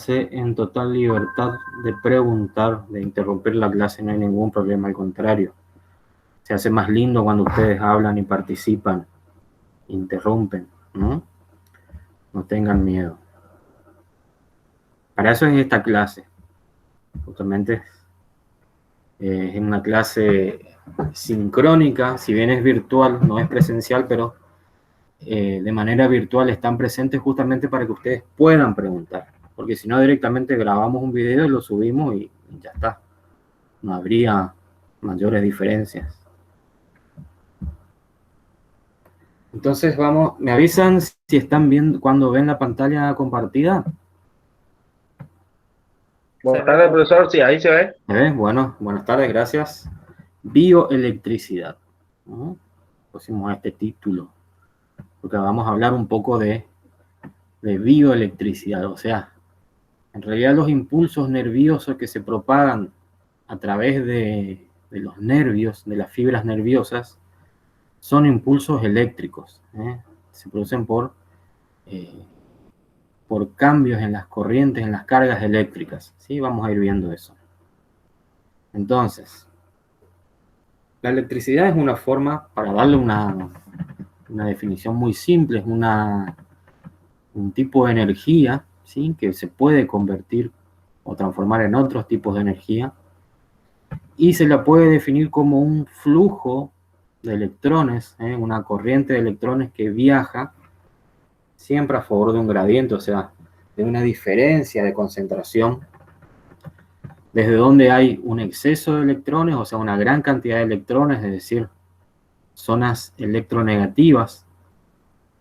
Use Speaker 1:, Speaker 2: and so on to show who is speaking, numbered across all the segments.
Speaker 1: en total libertad de preguntar, de interrumpir la clase, no hay ningún problema, al contrario. Se hace más lindo cuando ustedes hablan y participan, interrumpen, ¿no? No tengan miedo. Para eso es esta clase. Justamente es una clase sincrónica, si bien es virtual, no es presencial, pero de manera virtual están presentes justamente para que ustedes puedan preguntar. Porque si no, directamente grabamos un video y lo subimos y ya está. No habría mayores diferencias. Entonces vamos, ¿me avisan si están viendo cuando ven la pantalla compartida?
Speaker 2: Buenas tardes, profesor. Sí, ahí se ve.
Speaker 1: Bueno, buenas tardes, gracias. Bioelectricidad, ¿no? Pusimos este título, porque vamos a hablar un poco de bioelectricidad, o sea, en realidad los impulsos nerviosos que se propagan a través de los nervios, de las fibras nerviosas, son impulsos eléctricos, se producen por cambios en las corrientes, en las cargas eléctricas, ¿sí? Vamos a ir viendo eso. Entonces, la electricidad es una forma, para darle una definición muy simple, es un tipo de energía, ¿sí? Que se puede convertir o transformar en otros tipos de energía, y se la puede definir como un flujo de electrones, una corriente de electrones que viaja siempre a favor de un gradiente, o sea, de una diferencia de concentración, desde donde hay un exceso de electrones, o sea, una gran cantidad de electrones, es decir, zonas electronegativas,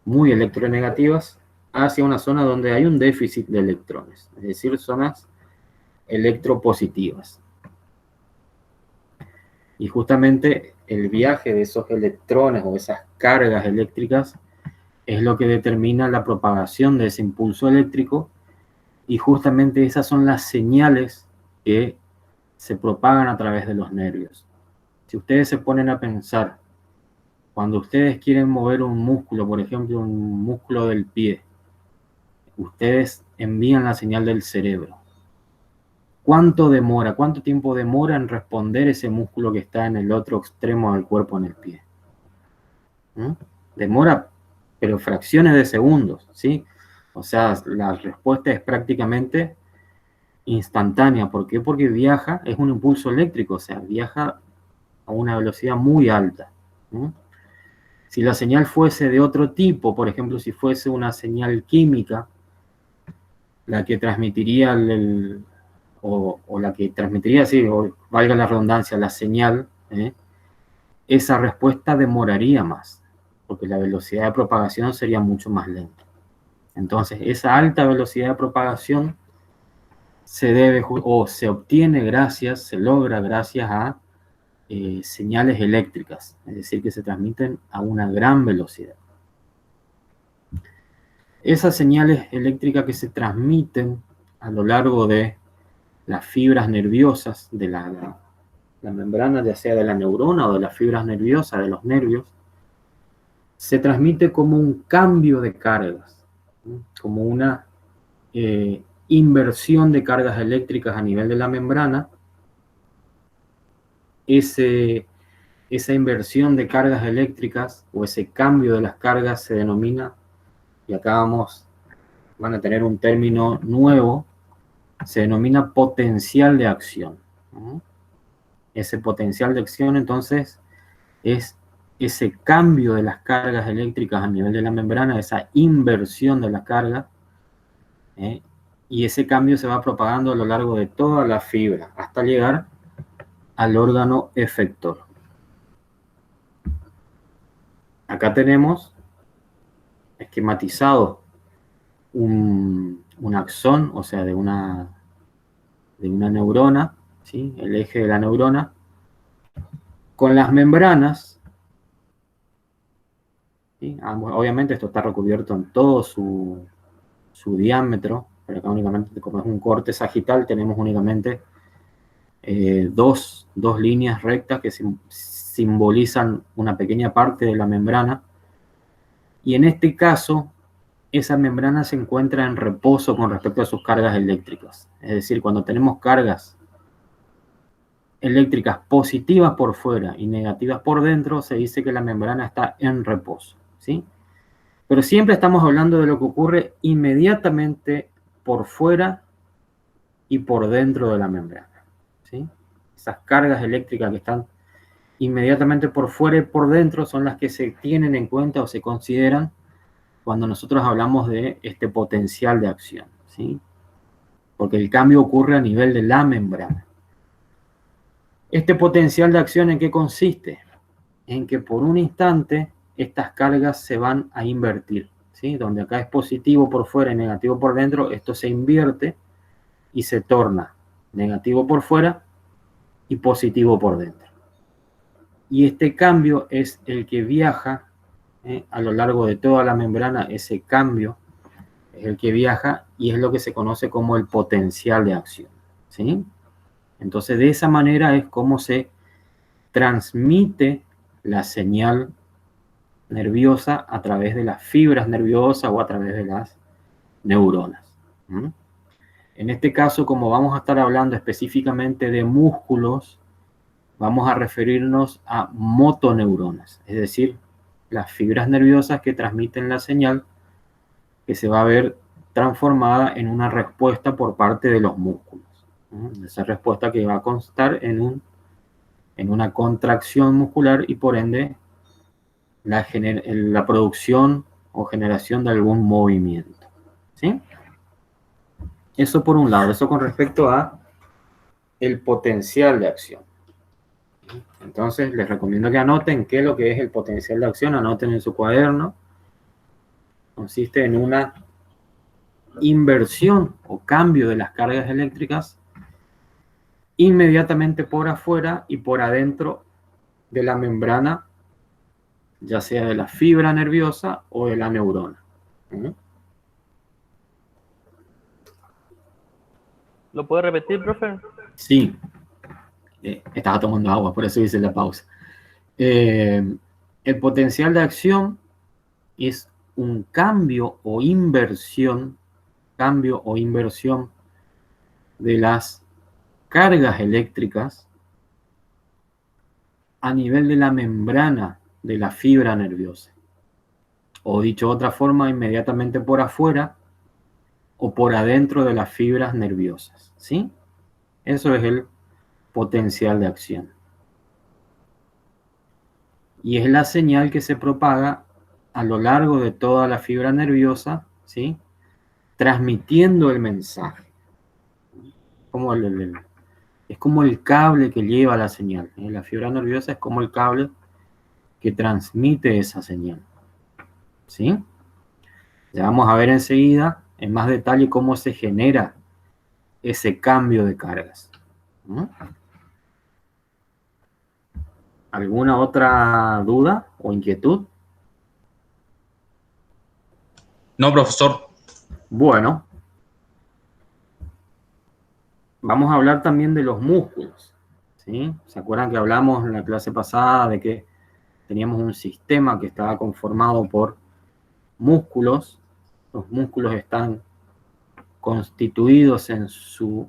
Speaker 1: muy electronegativas, hacia una zona donde hay un déficit de electrones, es decir, zonas electropositivas. Y justamente el viaje de esos electrones o esas cargas eléctricas es lo que determina la propagación de ese impulso eléctrico, y justamente esas son las señales que se propagan a través de los nervios. Si ustedes se ponen a pensar, cuando ustedes quieren mover un músculo, por ejemplo, un músculo del pie, ustedes envían la señal del cerebro. ¿Cuánto tiempo demora en responder ese músculo que está en el otro extremo del cuerpo, en el pie? ¿Mm? Demora, pero fracciones de segundos, ¿sí? O sea, la respuesta es prácticamente instantánea. ¿Por qué? Porque viaja, es un impulso eléctrico, o sea, viaja a una velocidad muy alta. Si la señal fuese de otro tipo, por ejemplo, si fuese una señal química, la que transmitiría o la que transmitiría, sí, o valga la redundancia, la señal, esa respuesta demoraría más, porque la velocidad de propagación sería mucho más lenta. Entonces, esa alta velocidad de propagación se debe o se obtiene gracias, se logra gracias a señales eléctricas, es decir, que se transmiten a una gran velocidad. Esas señales eléctricas que se transmiten a lo largo de las fibras nerviosas de la membrana, ya sea de la neurona o de las fibras nerviosas de los nervios, se transmite como un cambio de cargas, como una inversión de cargas eléctricas a nivel de la membrana. Esa inversión de cargas eléctricas o ese cambio de las cargas se denomina, y acá van a tener un término nuevo, se denomina potencial de acción. Ese potencial de acción, entonces, es ese cambio de las cargas eléctricas a nivel de la membrana, esa inversión de la carga, y ese cambio se va propagando a lo largo de toda la fibra hasta llegar al órgano efector. Acá tenemos esquematizado un axón, o sea, de una neurona, ¿sí? El eje de la neurona, con las membranas, ¿sí? Obviamente esto está recubierto en todo su diámetro, pero acá únicamente, como es un corte sagital, tenemos únicamente dos líneas rectas que simbolizan una pequeña parte de la membrana, y en este caso esa membrana se encuentra en reposo con respecto a sus cargas eléctricas. Es decir, cuando tenemos cargas eléctricas positivas por fuera y negativas por dentro, se dice que la membrana está en reposo, ¿sí? Pero siempre estamos hablando de lo que ocurre inmediatamente por fuera y por dentro de la membrana, ¿sí? Esas cargas eléctricas que están inmediatamente por fuera y por dentro son las que se tienen en cuenta o se consideran cuando nosotros hablamos de este potencial de acción, ¿sí? Porque el cambio ocurre a nivel de la membrana. Este potencial de acción, ¿en qué consiste? En que por un instante estas cargas se van a invertir, ¿sí? Donde acá es positivo por fuera y negativo por dentro, esto se invierte y se torna negativo por fuera y positivo por dentro. Y este cambio es el que viaja a lo largo de toda la membrana. Ese cambio es el que viaja y es lo que se conoce como el potencial de acción, ¿sí? Entonces, de esa manera es como se transmite la señal nerviosa a través de las fibras nerviosas o a través de las neuronas. En este caso, como vamos a estar hablando específicamente de músculos, vamos a referirnos a motoneuronas, es decir, las fibras nerviosas que transmiten la señal que se va a ver transformada en una respuesta por parte de los músculos. Esa respuesta que va a constar en una contracción muscular y por ende la producción o generación de algún movimiento, ¿sí? Eso por un lado, eso con respecto a el potencial de acción. Entonces les recomiendo que anoten qué es lo que es el potencial de acción, anoten en su cuaderno. Consiste en una inversión o cambio de las cargas eléctricas inmediatamente por afuera y por adentro de la membrana, ya sea de la fibra nerviosa o de la neurona.
Speaker 3: ¿Lo puede repetir, profe?
Speaker 1: Sí. Estaba tomando agua, por eso hice la pausa. El potencial de acción es un cambio o inversión de las cargas eléctricas a nivel de la membrana de la fibra nerviosa. O dicho de otra forma, inmediatamente por afuera o por adentro de las fibras nerviosas, ¿sí? Eso es el potencial de acción. Y es la señal que se propaga a lo largo de toda la fibra nerviosa, ¿sí? Transmitiendo el mensaje. Es como el cable que lleva la señal. La fibra nerviosa es como el cable que transmite esa señal, ¿sí? Ya vamos a ver enseguida en más detalle cómo se genera ese cambio de cargas. ¿Alguna otra duda o inquietud?
Speaker 4: No, profesor.
Speaker 1: Bueno, vamos a hablar también de los músculos, ¿sí? ¿Se acuerdan que hablamos en la clase pasada de que teníamos un sistema que estaba conformado por músculos? Los músculos están constituidos en su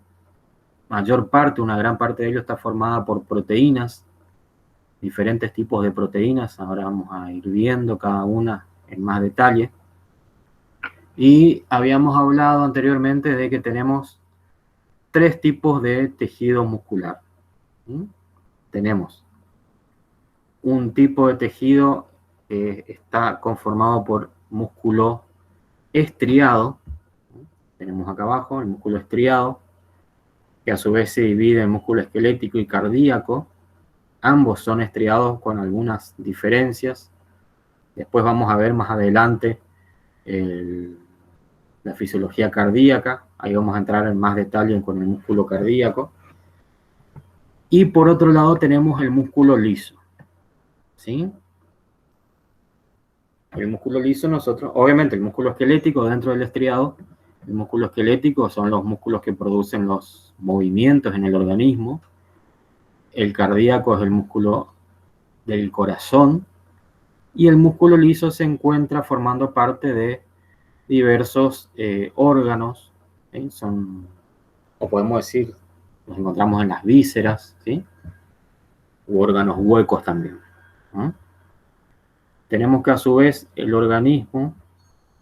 Speaker 1: mayor parte, una gran parte de ellos está formada por proteínas, diferentes tipos de proteínas. Ahora vamos a ir viendo cada una en más detalle. Y habíamos hablado anteriormente de que tenemos 3 tipos de tejido muscular. Tenemos un tipo de tejido que está conformado por músculo estriado. Tenemos acá abajo el músculo estriado, que a su vez se divide en músculo esquelético y cardíaco. Ambos son estriados con algunas diferencias. Después vamos a ver más adelante la fisiología cardíaca. Ahí vamos a entrar en más detalle con el músculo cardíaco. Y por otro lado tenemos el músculo liso, ¿sí? El músculo liso obviamente el músculo esquelético dentro del estriado, el músculo esquelético son los músculos que producen los movimientos en el organismo. El cardíaco es el músculo del corazón y el músculo liso se encuentra formando parte de diversos órganos, ¿sí? O podemos decir, nos encontramos en las vísceras, ¿sí? U órganos huecos también, ¿no? Tenemos que a su vez el organismo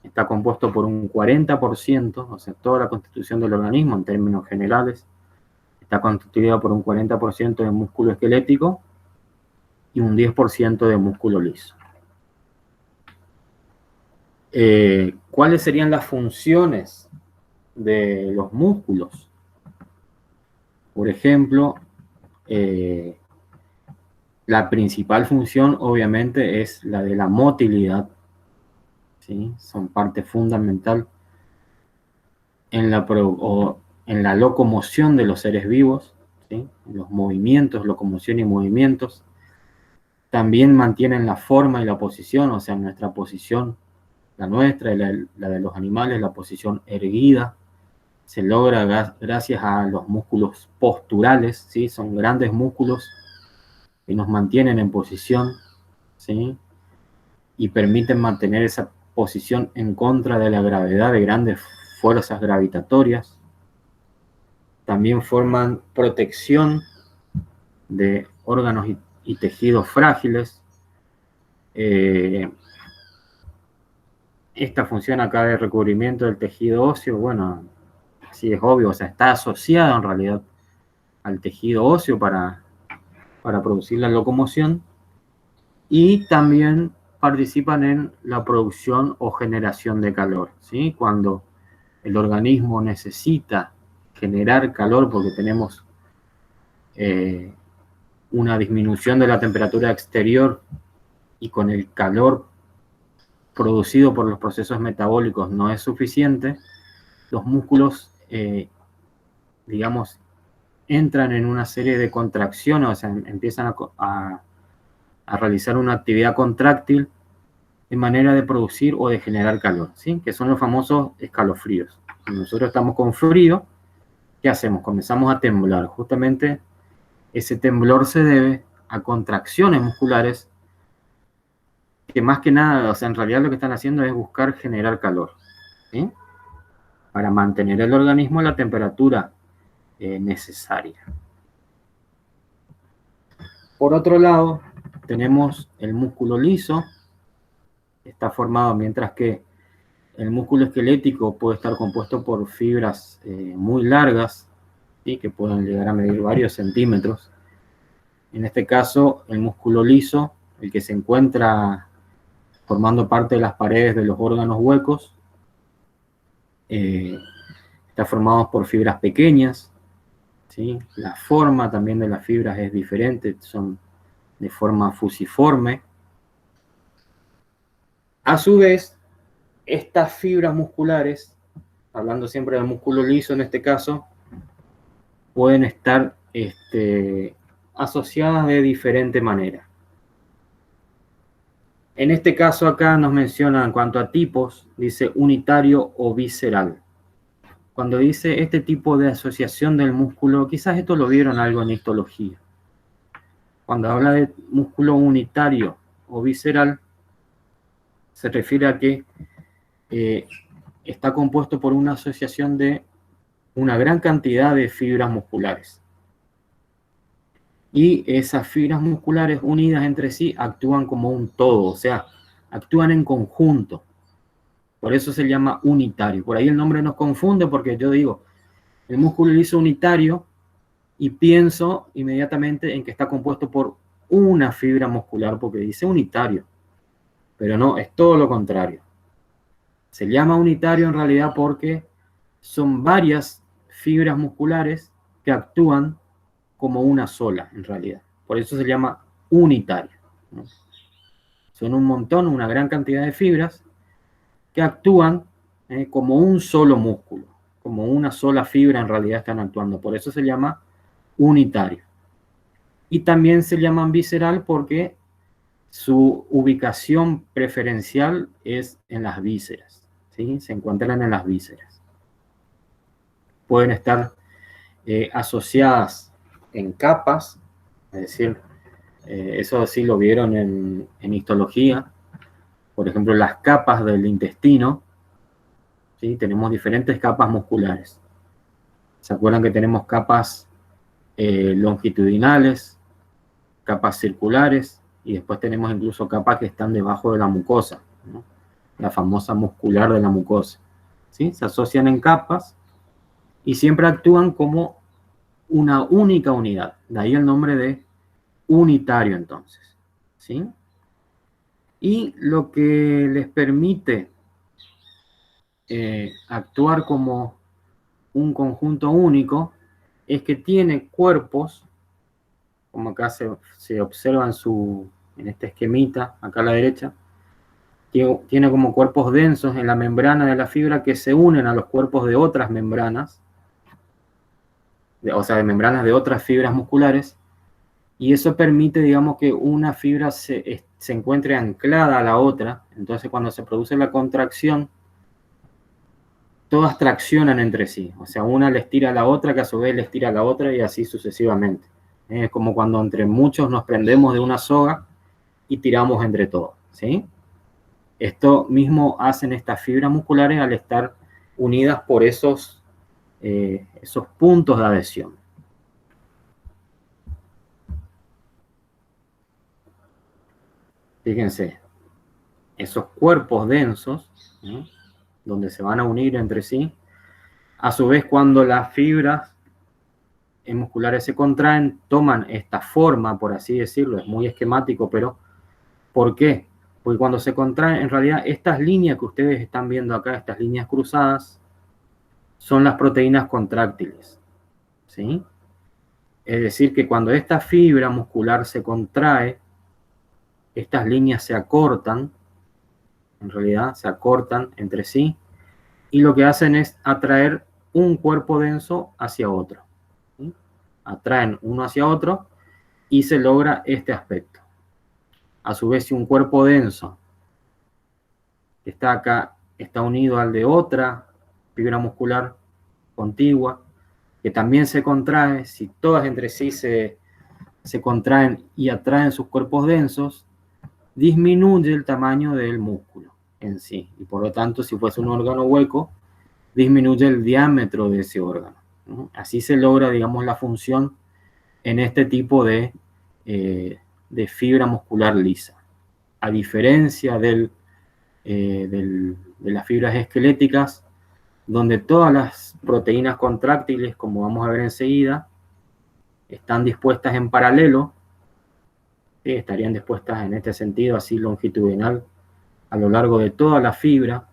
Speaker 1: está compuesto por un 40%, o sea, toda la constitución del organismo en términos generales está constituida por un 40% de músculo esquelético y un 10% de músculo liso. ¿Cuáles serían las funciones de los músculos? Por ejemplo, la principal función obviamente es la de la motilidad, ¿sí? Son parte fundamental en la locomoción de los seres vivos, ¿sí? Los movimientos, locomoción y movimientos. También mantienen la forma y la posición, o sea, nuestra posición, la nuestra y la de los animales, la posición erguida, se logra gracias a los músculos posturales, ¿sí? Son grandes músculos que nos mantienen en posición, ¿sí? Y permiten mantener esa posición en contra de la gravedad de grandes fuerzas gravitatorias. También forman protección de órganos y tejidos frágiles. Esta función acá de recubrimiento del tejido óseo, bueno, así es obvio, o sea, está asociado en realidad al tejido óseo para producir la locomoción, y también participan en la producción o generación de calor, ¿sí? Cuando el organismo necesita generar calor porque tenemos una disminución de la temperatura exterior y con el calor producido por los procesos metabólicos no es suficiente, los músculos, digamos, entran en una serie de contracciones, o sea, empiezan a realizar una actividad contráctil de manera de producir o de generar calor, ¿sí? Que son los famosos escalofríos. Cuando nosotros estamos con frío, ¿qué hacemos? Comenzamos a temblar. Justamente ese temblor se debe a contracciones musculares que más que nada, o sea, en realidad lo que están haciendo es buscar generar calor, ¿sí? Para mantener el organismo a la temperatura necesaria. Por otro lado, tenemos el músculo liso, está formado, mientras que el músculo esquelético puede estar compuesto por fibras muy largas, ¿sí? Que pueden llegar a medir varios centímetros. En este caso, el músculo liso, el que se encuentra formando parte de las paredes de los órganos huecos, está formado por fibras pequeñas, ¿sí? La forma también de las fibras es diferente, son de forma fusiforme. A su vez, estas fibras musculares, hablando siempre del músculo liso en este caso, pueden estar asociadas de diferente manera. En este caso acá nos menciona en cuanto a tipos, dice unitario o visceral. Cuando dice este tipo de asociación del músculo, quizás esto lo vieron algo en histología. Cuando habla de músculo unitario o visceral, se refiere a que está compuesto por una asociación de una gran cantidad de fibras musculares. Y esas fibras musculares unidas entre sí actúan como un todo, o sea, actúan en conjunto. Por eso se llama unitario. Por ahí el nombre nos confunde porque yo digo, el músculo liso unitario, y pienso inmediatamente en que está compuesto por una fibra muscular porque dice unitario. Pero no, es todo lo contrario. Se llama unitario en realidad porque son varias fibras musculares que actúan como una sola, en realidad. Por eso se llama unitario, ¿no? Son un montón, una gran cantidad de fibras que actúan como un solo músculo, como una sola fibra en realidad están actuando. Por eso se llama unitario. Y también se llaman visceral porque su ubicación preferencial es en las vísceras, ¿sí? Se encuentran en las vísceras. Pueden estar asociadas en capas, es decir, eso sí lo vieron en histología, por ejemplo, las capas del intestino, ¿sí? Tenemos diferentes capas musculares. ¿Se acuerdan que tenemos capas longitudinales, capas circulares, y después tenemos incluso capas que están debajo de la mucosa, ¿no? La famosa muscular de la mucosa, ¿sí? Se asocian en capas y siempre actúan como una única unidad. De ahí el nombre de unitario, entonces, ¿sí? Y lo que les permite actuar como un conjunto único es que tiene cuerpos, como acá se observa en este esquemita, acá a la derecha, tiene como cuerpos densos en la membrana de la fibra que se unen a los cuerpos de otras membranas, o sea, de membranas de otras fibras musculares, y eso permite, digamos, que una fibra se encuentre anclada a la otra. Entonces, cuando se produce la contracción, todas traccionan entre sí. O sea, una les tira a la otra, que a su vez les tira a la otra, y así sucesivamente. Es como cuando entre muchos nos prendemos de una soga y tiramos entre todos, ¿sí? Esto mismo hacen estas fibras musculares al estar unidas por esos puntos de adhesión. Fíjense, esos cuerpos densos, ¿no?, donde se van a unir entre sí, a su vez cuando las fibras musculares se contraen, toman esta forma, por así decirlo, es muy esquemático, pero ¿por qué? Porque cuando se contraen, en realidad estas líneas que ustedes están viendo acá, estas líneas cruzadas, son las proteínas contráctiles, ¿sí? Es decir, que cuando esta fibra muscular se contrae, estas líneas se acortan, en realidad se acortan entre sí, y lo que hacen es atraer un cuerpo denso hacia otro, ¿sí? Atraen uno hacia otro y se logra este aspecto. A su vez, si un cuerpo denso que está acá está unido al de otra fibra muscular contigua, que también se contrae, si todas entre sí se contraen y atraen sus cuerpos densos, disminuye el tamaño del músculo en sí. Y por lo tanto, si fuese un órgano hueco, disminuye el diámetro de ese órgano, ¿no? Así se logra, digamos, la función en este tipo de fibra muscular lisa. A diferencia de las fibras esqueléticas, donde todas las proteínas contráctiles, como vamos a ver enseguida, están dispuestas en paralelo, ¿sí? Estarían dispuestas en este sentido, así longitudinal, a lo largo de toda la fibra.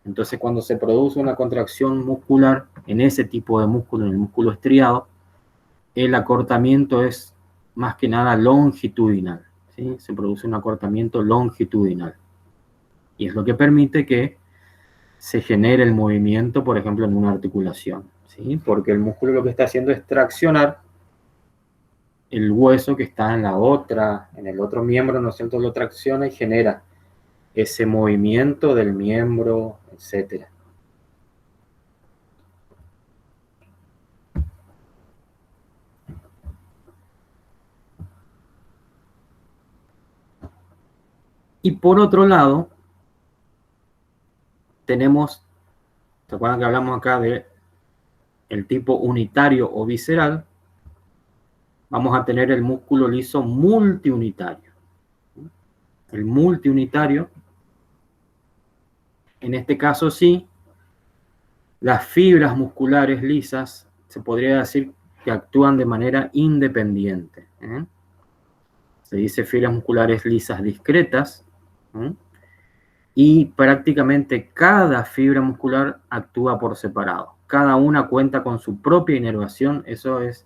Speaker 1: Entonces, cuando se produce una contracción muscular en ese tipo de músculo, en el músculo estriado, el acortamiento es más que nada longitudinal, ¿sí? Se produce un acortamiento longitudinal. Y es lo que permite que se genere el movimiento, por ejemplo, en una articulación, ¿sí? Porque el músculo lo que está haciendo es traccionar el hueso que está en el otro miembro, ¿no es cierto? Lo tracciona y genera ese movimiento del miembro, etc. Y por otro lado, tenemos, ¿se acuerdan que hablamos acá de el tipo unitario o visceral? Vamos a tener el músculo liso multiunitario. El multiunitario, en este caso sí, las fibras musculares lisas se podría decir que actúan de manera independiente, ¿eh? Se dice fibras musculares lisas discretas, ¿eh? Y prácticamente cada fibra muscular actúa por separado. Cada una cuenta con su propia inervación. Eso es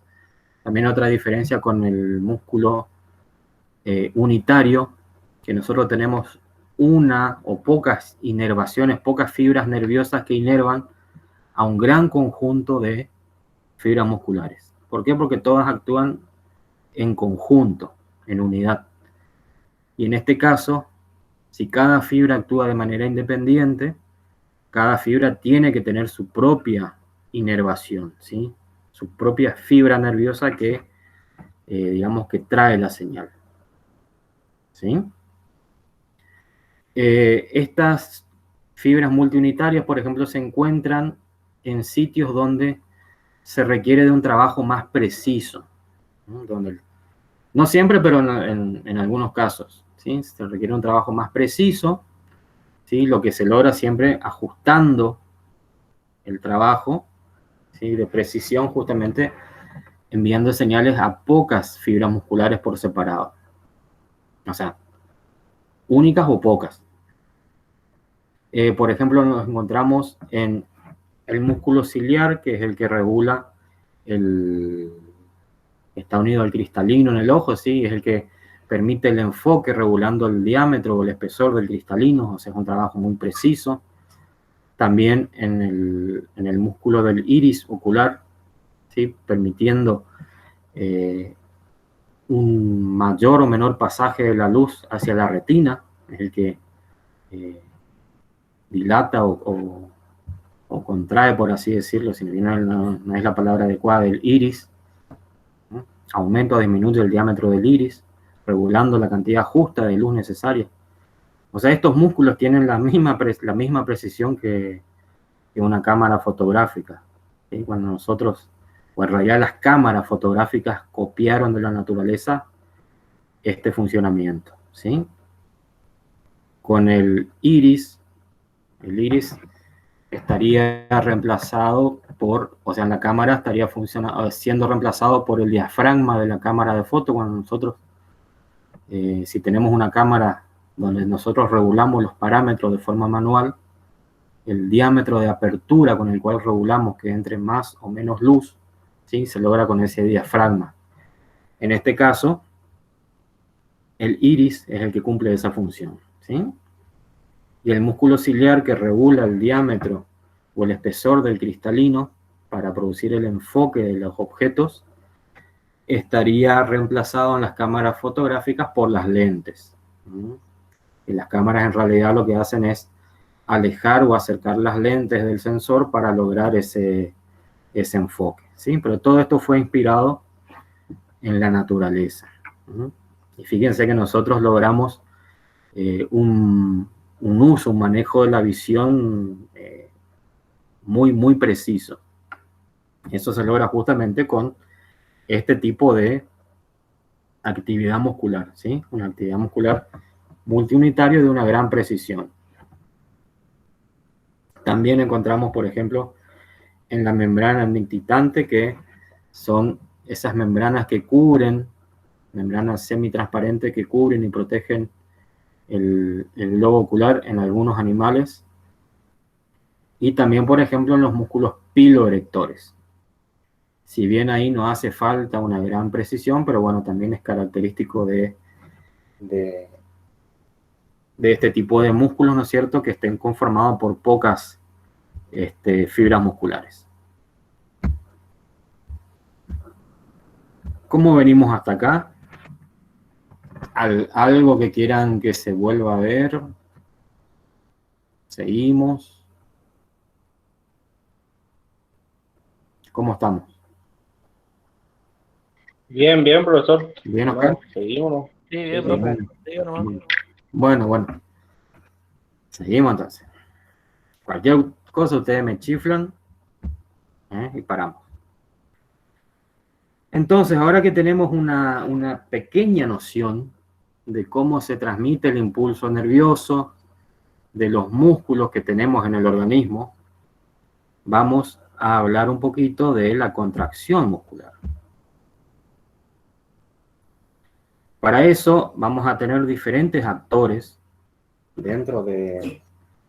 Speaker 1: también otra diferencia con el músculo unitario, que nosotros tenemos una o pocas inervaciones, pocas fibras nerviosas que inervan a un gran conjunto de fibras musculares. ¿Por qué? Porque todas actúan en conjunto, en unidad. Y en este caso, si cada fibra actúa de manera independiente, cada fibra tiene que tener su propia inervación, ¿sí? Su propia fibra nerviosa que, digamos, que trae la señal, ¿sí? Estas fibras multiunitarias, por ejemplo, se encuentran en sitios donde se requiere de un trabajo más preciso, ¿no? No siempre, pero en algunos casos, ¿sí? Se requiere un trabajo más preciso, ¿sí? Lo que se logra siempre ajustando el trabajo, ¿sí? De precisión, justamente enviando señales a pocas fibras musculares por separado. O sea, únicas o pocas. Por ejemplo, nos encontramos en el músculo ciliar, que es el que regula está unido al cristalino en el ojo, ¿sí? Es el que permite el enfoque regulando el diámetro o el espesor del cristalino, o sea, es un trabajo muy preciso. También en el músculo del iris ocular, ¿sí? Permitiendo un mayor o menor pasaje de la luz hacia la retina, es el que dilata o contrae, por así decirlo, si bien no es la palabra adecuada, el iris, ¿no? Aumenta o disminuye el diámetro del iris, regulando la cantidad justa de luz necesaria. O sea, estos músculos tienen la misma precisión que una cámara fotográfica, ¿sí? Cuando nosotros, o en realidad las cámaras fotográficas copiaron de la naturaleza este funcionamiento, ¿sí? Con el iris estaría reemplazado o sea, en la cámara estaría siendo reemplazado por el diafragma de la cámara de foto. Cuando nosotros, si tenemos una cámara donde nosotros regulamos los parámetros de forma manual, el diámetro de apertura con el cual regulamos que entre más o menos luz, ¿sí? Se logra con ese diafragma. En este caso, el iris es el que cumple esa función, ¿sí? Y el músculo ciliar, que regula el diámetro o el espesor del cristalino para producir el enfoque de los objetos, estaría reemplazado en las cámaras fotográficas por las lentes. Y las cámaras en realidad lo que hacen es alejar o acercar las lentes del sensor para lograr ese enfoque, ¿sí? Pero todo esto fue inspirado en la naturaleza. Y fíjense que nosotros logramos un uso, un manejo de la visión muy, muy preciso. Eso se logra justamente con este tipo de actividad muscular, ¿sí? Una actividad muscular multiunitaria de una gran precisión. También encontramos, por ejemplo, en la membrana nictitante, que son esas membranas que cubren, membranas semitransparentes que cubren y protegen el globo ocular en algunos animales, y también, por ejemplo, en los músculos piloerectores. Si bien ahí no hace falta una gran precisión, pero bueno, también es característico de este tipo de músculos, ¿no es cierto?, que estén conformados por pocas fibras musculares. ¿Cómo venimos hasta acá? ¿Algo que quieran que se vuelva a ver? ¿Seguimos? ¿Cómo estamos?
Speaker 2: Bien, bien, profesor.
Speaker 1: ¿Bien, Oscar?
Speaker 2: Seguimos.
Speaker 3: Sí, bien, profe. Siga nomás.
Speaker 1: Bueno. Seguimos entonces. Cualquier cosa ustedes me chiflan y paramos. Entonces, ahora que tenemos una pequeña noción de cómo se transmite el impulso nervioso, de los músculos que tenemos en el organismo, vamos a hablar un poquito de la contracción muscular. Para eso vamos a tener diferentes actores dentro de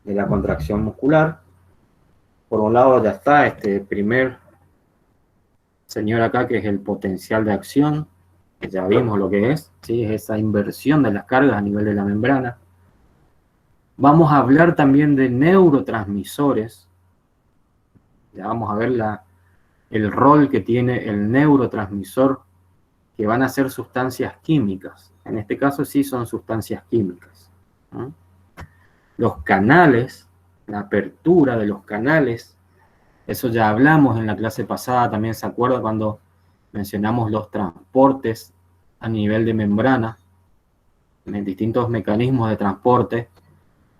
Speaker 1: la contracción muscular. Por un lado ya está este primer señor acá, que es el potencial de acción, que ya vimos lo que es, ¿sí? Es esa inversión de las cargas a nivel de la membrana. Vamos a hablar también de neurotransmisores. Ya vamos a ver el rol que tiene el neurotransmisor, que van a ser sustancias químicas. En este caso sí son sustancias químicas, ¿no? Los canales, la apertura de los canales, eso ya hablamos en la clase pasada, también se acuerda cuando mencionamos los transportes a nivel de membrana, en distintos mecanismos de transporte.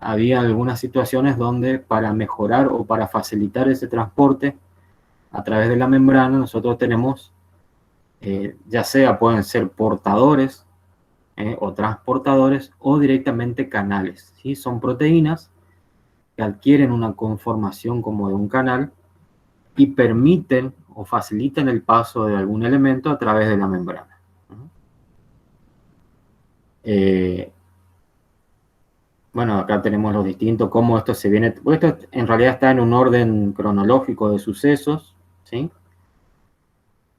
Speaker 1: había algunas situaciones donde para mejorar o para facilitar ese transporte a través de la membrana, nosotros tenemos, ya sea pueden ser portadores o transportadores o directamente canales, ¿sí? Son proteínas que adquieren una conformación como de un canal y permiten o facilitan el paso de algún elemento a través de la membrana. Bueno, acá tenemos los distintos, cómo esto se viene. Esto en realidad está en un orden cronológico de sucesos, ¿sí?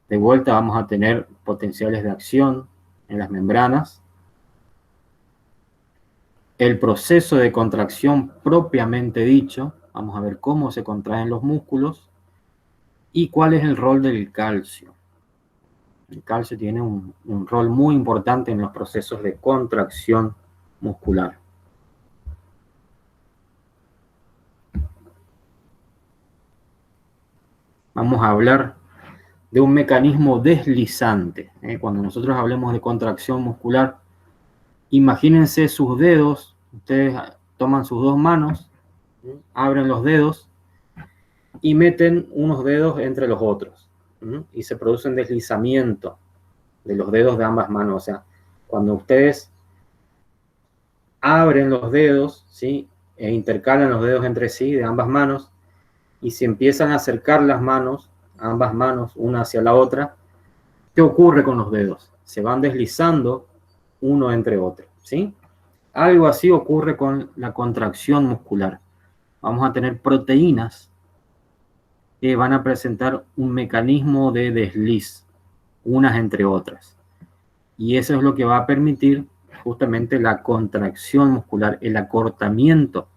Speaker 1: De vuelta vamos a tener potenciales de acción en las membranas. El proceso de contracción propiamente dicho, vamos a ver cómo se contraen los músculos y cuál es el rol del calcio. El calcio tiene un rol muy importante en los procesos de contracción muscular. Vamos a hablar de un mecanismo deslizante. Cuando nosotros hablemos de contracción muscular, imagínense sus dedos, ustedes toman sus dos manos, abren los dedos y meten unos dedos entre los otros, y se produce un deslizamiento de los dedos de ambas manos. O sea, cuando ustedes abren los dedos, ¿sí? E intercalan los dedos entre sí de ambas manos, y se empiezan a acercar las manos, ambas manos, una hacia la otra, ¿qué ocurre con los dedos? Se van deslizando uno entre otro, ¿sí? Algo así ocurre con la contracción muscular. Vamos a tener proteínas que van a presentar un mecanismo de desliz, unas entre otras. Y eso es lo que va a permitir justamente la contracción muscular, el acortamiento,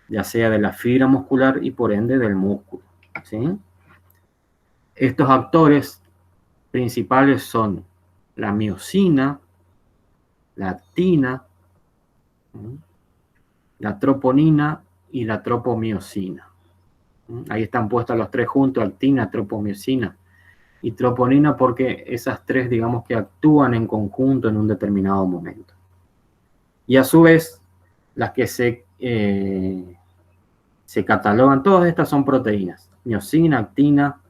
Speaker 1: ya sea de la fibra muscular y por ende del músculo, ¿sí? Estos actores principales son la miosina, la actina, la troponina y la tropomiosina. Ahí están puestas los tres juntos, actina, tropomiosina y troponina, porque esas tres, digamos que actúan en conjunto en un determinado momento. Y a su vez, las que se catalogan, todas estas son proteínas. Miosina, actina,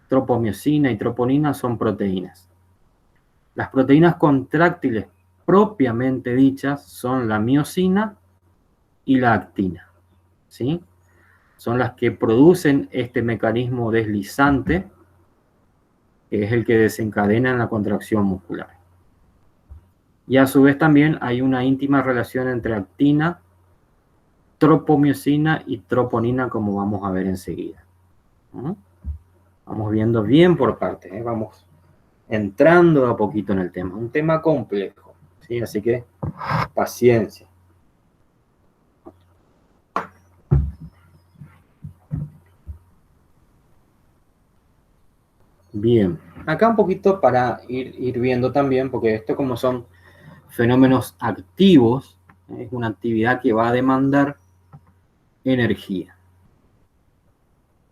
Speaker 1: tropomiosina y troponina son proteínas. Las proteínas contráctiles propiamente dichas son la miosina y la actina, ¿sí? Son las que producen este mecanismo deslizante, que es el que desencadena la contracción muscular. Y a su vez también hay una íntima relación entre actina, tropomiosina y troponina, como vamos a ver enseguida. Vamos viendo bien por partes, vamos entrando a poquito en el tema. Un tema complejo, ¿sí? Así que paciencia. Bien, acá un poquito para ir viendo también, porque esto como son fenómenos activos, es una actividad que va a demandar energía,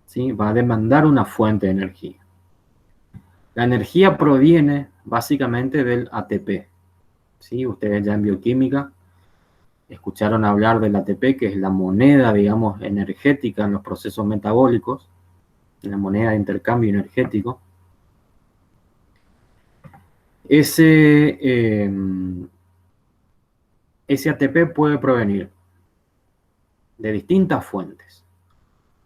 Speaker 1: ¿sí? Va a demandar una fuente de energía. La energía proviene básicamente del ATP, ¿sí? Ustedes ya en bioquímica escucharon hablar del ATP, que es la moneda, digamos, energética en los procesos metabólicos, la moneda de intercambio energético. Ese ATP puede provenir de distintas fuentes.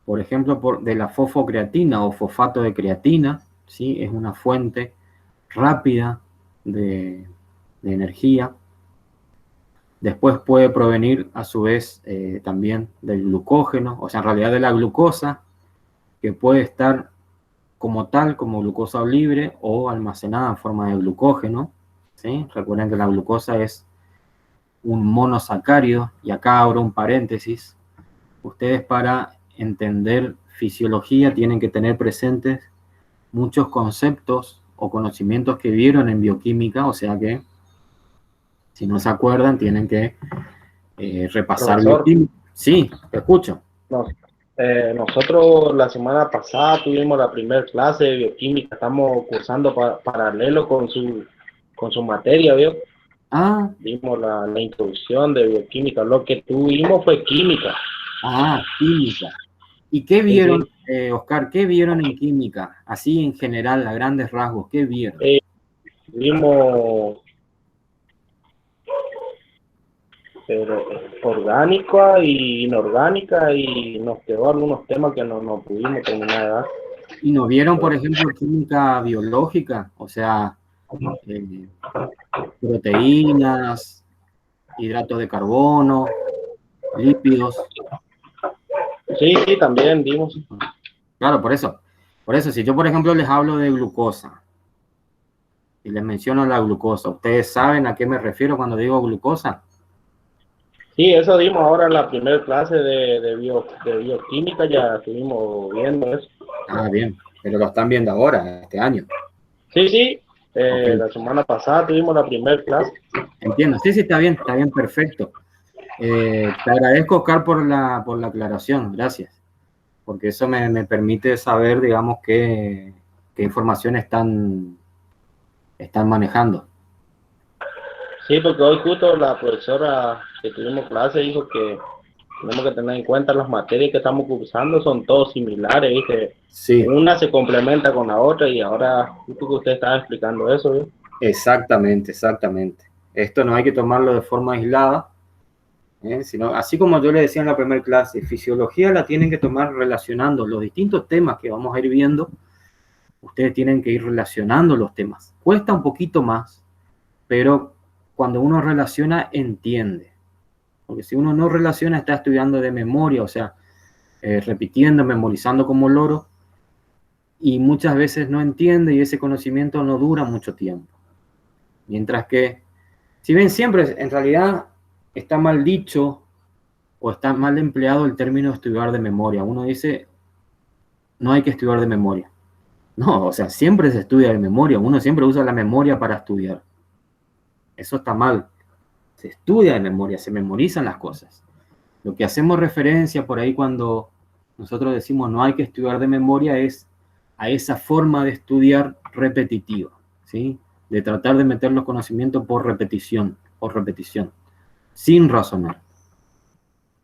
Speaker 1: Por ejemplo, de la fosfocreatina o fosfato de creatina, ¿sí? Es una fuente rápida de energía. Después puede provenir, a su vez, también del glucógeno, o sea, en realidad de la glucosa, que puede estar como tal, como glucosa libre o almacenada en forma de glucógeno, ¿sí? Recuerden que la glucosa es un monosacárido, y acá abro un paréntesis. Ustedes, para entender fisiología, tienen que tener presentes muchos conceptos o conocimientos que vieron en bioquímica, o sea que si no se acuerdan tienen que repasar bioquímica. Sí, te escucho.
Speaker 2: Nosotros la semana pasada tuvimos la primera clase de bioquímica, estamos cursando paralelo con su materia, ¿vio?
Speaker 1: Ah,
Speaker 2: Vimos la introducción de bioquímica. Lo que tuvimos fue química.
Speaker 1: química. ¿Y qué
Speaker 2: Sí,
Speaker 1: vieron,
Speaker 2: sí.
Speaker 1: Oscar? ¿Qué vieron en química? Así en general, a grandes rasgos, ¿qué vieron?
Speaker 2: Vimos orgánica y inorgánica y nos quedó algunos temas que no pudimos terminar de dar.
Speaker 1: ¿Y no vieron, por ejemplo, química biológica? O sea, eh, proteínas, hidratos de carbono, lípidos.
Speaker 2: Sí, sí, también vimos.
Speaker 1: Claro, por eso. Por eso, si yo, por ejemplo, les hablo de glucosa y les menciono la glucosa, ¿ustedes saben a qué me refiero cuando digo glucosa?
Speaker 2: Sí, eso dimos ahora en la primera clase de bioquímica, ya estuvimos viendo eso.
Speaker 1: Ah, bien, pero lo están viendo ahora, este año.
Speaker 2: Sí, sí,
Speaker 1: Ok,
Speaker 2: la semana pasada tuvimos la primera clase.
Speaker 1: entiendo. Sí, sí, está bien, perfecto. Te agradezco, Oscar, por la aclaración, gracias, porque eso me permite saber, digamos, qué información están manejando.
Speaker 2: Sí, porque hoy justo la profesora que tuvimos clase dijo que tenemos que tener en cuenta las materias que estamos cursando, son todos similares, ¿viste?
Speaker 1: Sí,
Speaker 2: Una se complementa con la otra y ahora justo que usted estaba explicando eso, ¿sí?
Speaker 1: exactamente, exactamente. Esto no hay que tomarlo de forma aislada, sino, así como yo le decía en la primera clase, fisiología la tienen que tomar relacionando los distintos temas que vamos a ir viendo. Ustedes tienen que ir relacionando los temas. Cuesta un poquito más, pero cuando uno relaciona, entiende. Porque si uno no relaciona, está estudiando de memoria, o sea, repitiendo, memorizando como loro, y muchas veces no entiende y ese conocimiento no dura mucho tiempo. Mientras que, si bien siempre en realidad está mal dicho o está mal empleado el término estudiar de memoria, uno dice, no hay que estudiar de memoria. No, o sea, siempre se estudia de memoria, uno siempre usa la memoria para estudiar. Eso está mal. Se estudia de memoria, se memorizan las cosas. Lo que hacemos referencia por ahí cuando nosotros decimos no hay que estudiar de memoria es a esa forma de estudiar repetitiva, ¿sí? De tratar de meter los conocimientos por repetición, sin razonar.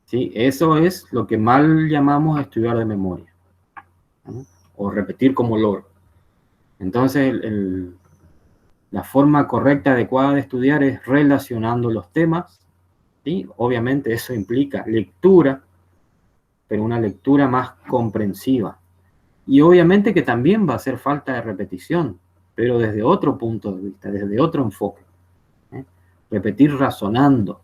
Speaker 1: ¿Sí? Eso es lo que mal llamamos estudiar de memoria, ¿no? O repetir como loro. Entonces, la forma correcta, adecuada de estudiar es relacionando los temas, ¿sí? Obviamente eso implica lectura, pero una lectura más comprensiva. Y obviamente que también va a hacer falta de repetición, pero desde otro punto de vista, desde otro enfoque. ¿Eh? Repetir razonando.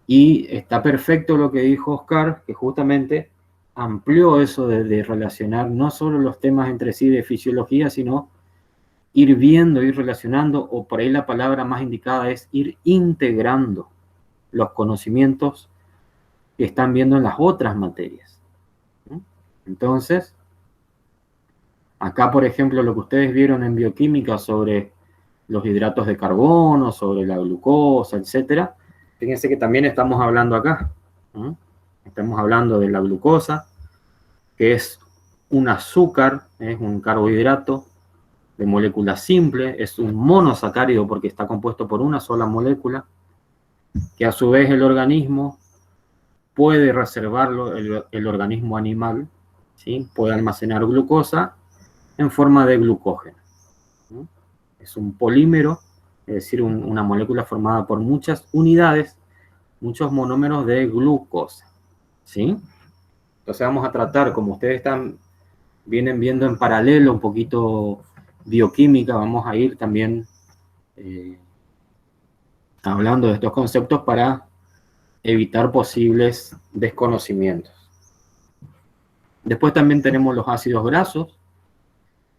Speaker 1: Y está perfecto lo que dijo Oscar, que justamente amplió eso de relacionar no solo los temas entre sí de fisiología, sino ir viendo, ir relacionando, o por ahí la palabra más indicada es ir integrando los conocimientos que están viendo en las otras materias. ¿No? Entonces, acá, por ejemplo, lo que ustedes vieron en bioquímica sobre los hidratos de carbono, sobre la glucosa, etcétera, fíjense que también estamos hablando acá. ¿No? Estamos hablando de la glucosa, que es un azúcar, es un carbohidrato de molécula simple, es un monosacárido porque está compuesto por una sola molécula, que a su vez el organismo puede reservarlo, el organismo animal, ¿sí? Puede almacenar glucosa en forma de glucógeno, ¿no? Es un polímero, es decir, una molécula formada por muchas unidades, muchos monómeros de glucosa, ¿sí? Entonces vamos a tratar, como ustedes vienen viendo en paralelo un poquito bioquímica, vamos a ir también hablando de estos conceptos para evitar posibles desconocimientos. Después también tenemos los ácidos grasos,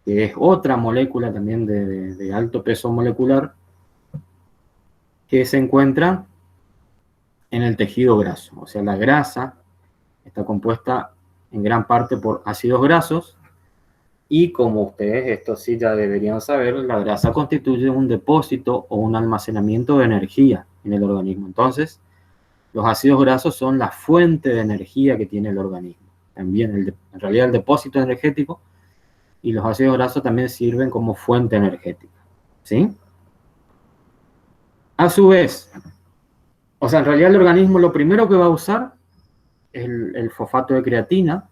Speaker 1: que es otra molécula también de alto peso molecular, que se encuentra en el tejido graso. O sea, la grasa está compuesta en gran parte por ácidos grasos, y como ustedes esto sí ya deberían saber, la grasa constituye un depósito o un almacenamiento de energía en el organismo. Entonces, los ácidos grasos son la fuente de energía que tiene el organismo. También, en realidad, el depósito energético, y los ácidos grasos también sirven como fuente energética. ¿Sí? A su vez, o sea, en realidad el organismo lo primero que va a usar es el fosfato de creatina,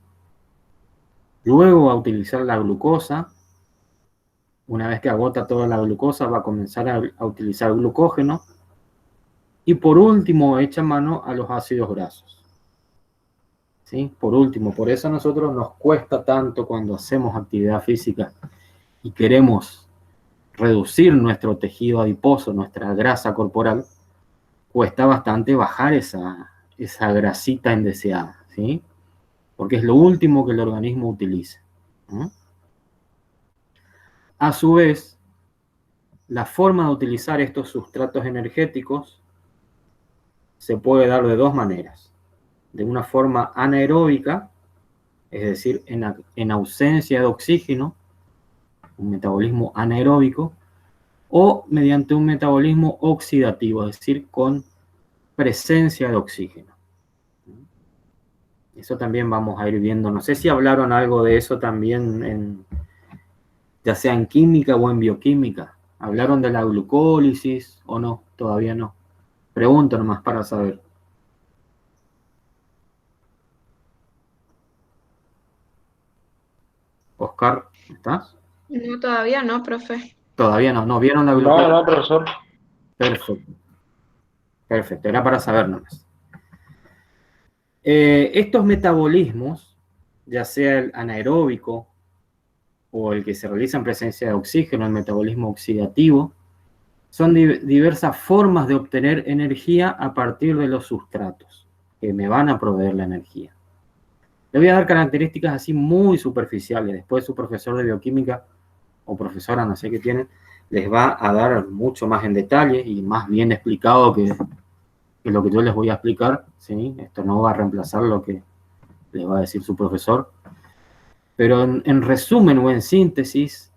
Speaker 1: luego va a utilizar la glucosa. Una vez que agota toda la glucosa, va a comenzar a utilizar glucógeno. Y por último, echa mano a los ácidos grasos. ¿Sí? Por último, por eso a nosotros nos cuesta tanto cuando hacemos actividad física y queremos reducir nuestro tejido adiposo, nuestra grasa corporal, cuesta bastante bajar esa grasita indeseada, ¿sí? Porque es lo último que el organismo utiliza. ¿No? A su vez, la forma de utilizar estos sustratos energéticos se puede dar de dos maneras. De una forma anaeróbica, es decir, en ausencia de oxígeno, un metabolismo anaeróbico, o mediante un metabolismo oxidativo, es decir, con presencia de oxígeno. Eso también vamos a ir viendo. No sé si hablaron algo de eso también, ya sea en química o en bioquímica. ¿Hablaron de la glucólisis o no? Todavía no. Pregunto nomás para saber. Oscar, ¿estás?
Speaker 5: No, todavía no, profe.
Speaker 1: Todavía no. ¿No vieron la glucólisis?
Speaker 2: No, profesor.
Speaker 1: Perfecto. Perfecto. Era para saber nomás. Estos metabolismos, ya sea el anaeróbico o el que se realiza en presencia de oxígeno, el metabolismo oxidativo, son diversas formas de obtener energía a partir de los sustratos que me van a proveer la energía. Le voy a dar características así muy superficiales. Después su profesor de bioquímica o profesora, no sé qué tienen, les va a dar mucho más en detalle y más bien explicado que lo que yo les voy a explicar, ¿sí? Esto no va a reemplazar lo que les va a decir su profesor. Pero en resumen o en síntesis,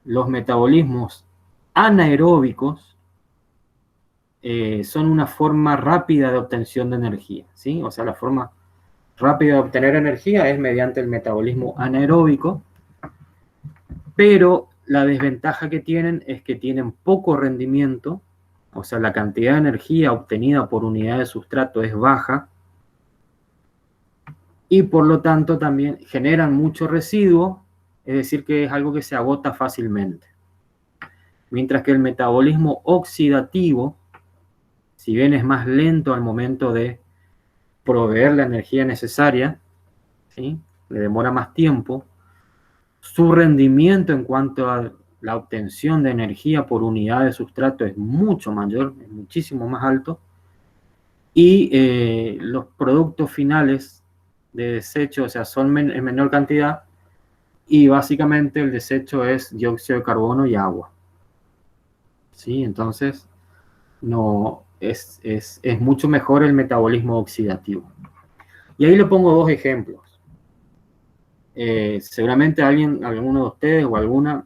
Speaker 1: los metabolismos anaeróbicos son una forma rápida de obtención de energía, ¿sí? O sea, la forma rápida de obtener energía es mediante el metabolismo anaeróbico, pero la desventaja que tienen es que tienen poco rendimiento, o sea, la cantidad de energía obtenida por unidad de sustrato es baja, y por lo tanto también generan mucho residuo, es decir, que es algo que se agota fácilmente. Mientras que el metabolismo oxidativo, si bien es más lento al momento de proveer la energía necesaria, ¿sí? Le demora más tiempo, su rendimiento en cuanto a la obtención de energía por unidad de sustrato es mucho mayor, es muchísimo más alto, y los productos finales de desecho, o sea, son en menor cantidad, y básicamente el desecho es dióxido de carbono y agua. ¿Sí? Entonces, no, es mucho mejor el metabolismo oxidativo. Y ahí le pongo dos ejemplos. Seguramente alguno de ustedes o alguna,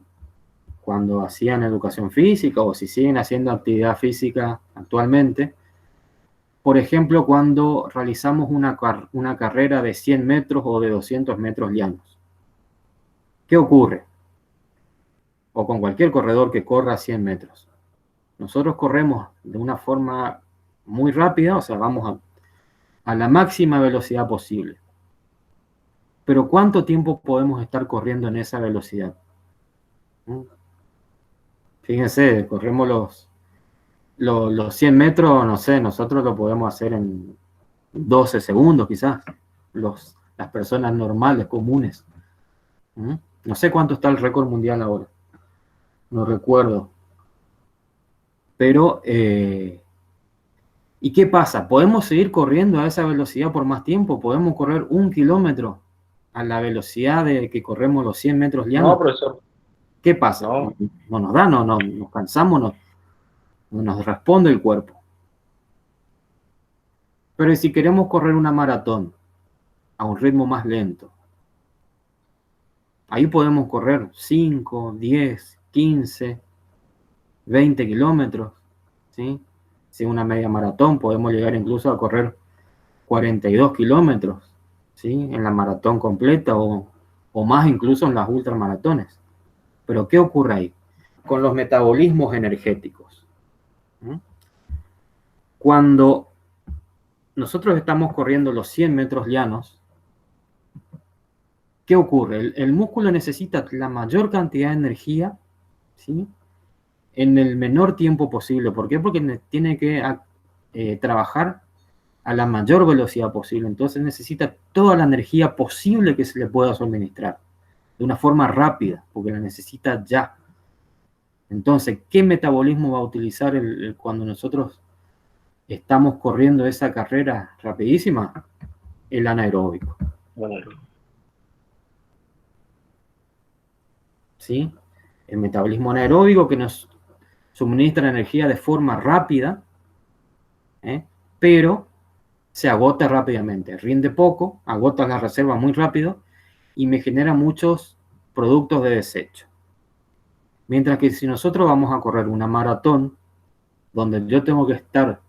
Speaker 1: cuando hacían educación física o si siguen haciendo actividad física actualmente, por ejemplo, cuando realizamos una carrera de 100 metros o de 200 metros llanos. ¿Qué ocurre? O con cualquier corredor que corra 100 metros. Nosotros corremos de una forma muy rápida, o sea, vamos a la máxima velocidad posible. Pero ¿cuánto tiempo podemos estar corriendo en esa velocidad? Fíjense, corremos los 100 metros, no sé, nosotros lo podemos hacer en 12 segundos quizás, las personas normales, comunes. No sé cuánto está el récord mundial ahora, no recuerdo. Pero, ¿y qué pasa? ¿Podemos seguir corriendo a esa velocidad por más tiempo? ¿Podemos correr 1 kilómetro a la velocidad de que corremos los 100 metros llanos?
Speaker 2: No, profesor.
Speaker 1: ¿Qué pasa?
Speaker 2: No.
Speaker 1: No nos da, no nos cansamos, no nos responde el cuerpo. Pero si queremos correr una maratón a un ritmo más lento, ahí podemos correr 5, 10, 15, 20 kilómetros, ¿sí? Si una media maratón podemos llegar incluso a correr 42 kilómetros, ¿sí? En la maratón completa o más incluso en las ultramaratones. Pero ¿qué ocurre ahí? Con los metabolismos energéticos. Cuando nosotros estamos corriendo los 100 metros llanos, ¿qué ocurre? El músculo necesita la mayor cantidad de energía, ¿sí?, en el menor tiempo posible. ¿Por qué? Porque tiene que trabajar a la mayor velocidad posible. Entonces necesita toda la energía posible que se le pueda suministrar, de una forma rápida, porque la necesita ya. Entonces, ¿qué metabolismo va a utilizar cuando nosotros estamos corriendo esa carrera rapidísima? El anaeróbico.
Speaker 2: Bueno,
Speaker 1: ¿Sí? El metabolismo anaeróbico que nos suministra energía de forma rápida, pero se agota rápidamente, rinde poco, agota las reservas muy rápido y me genera muchos productos de desecho. Mientras que si nosotros vamos a correr una maratón, donde yo tengo que estar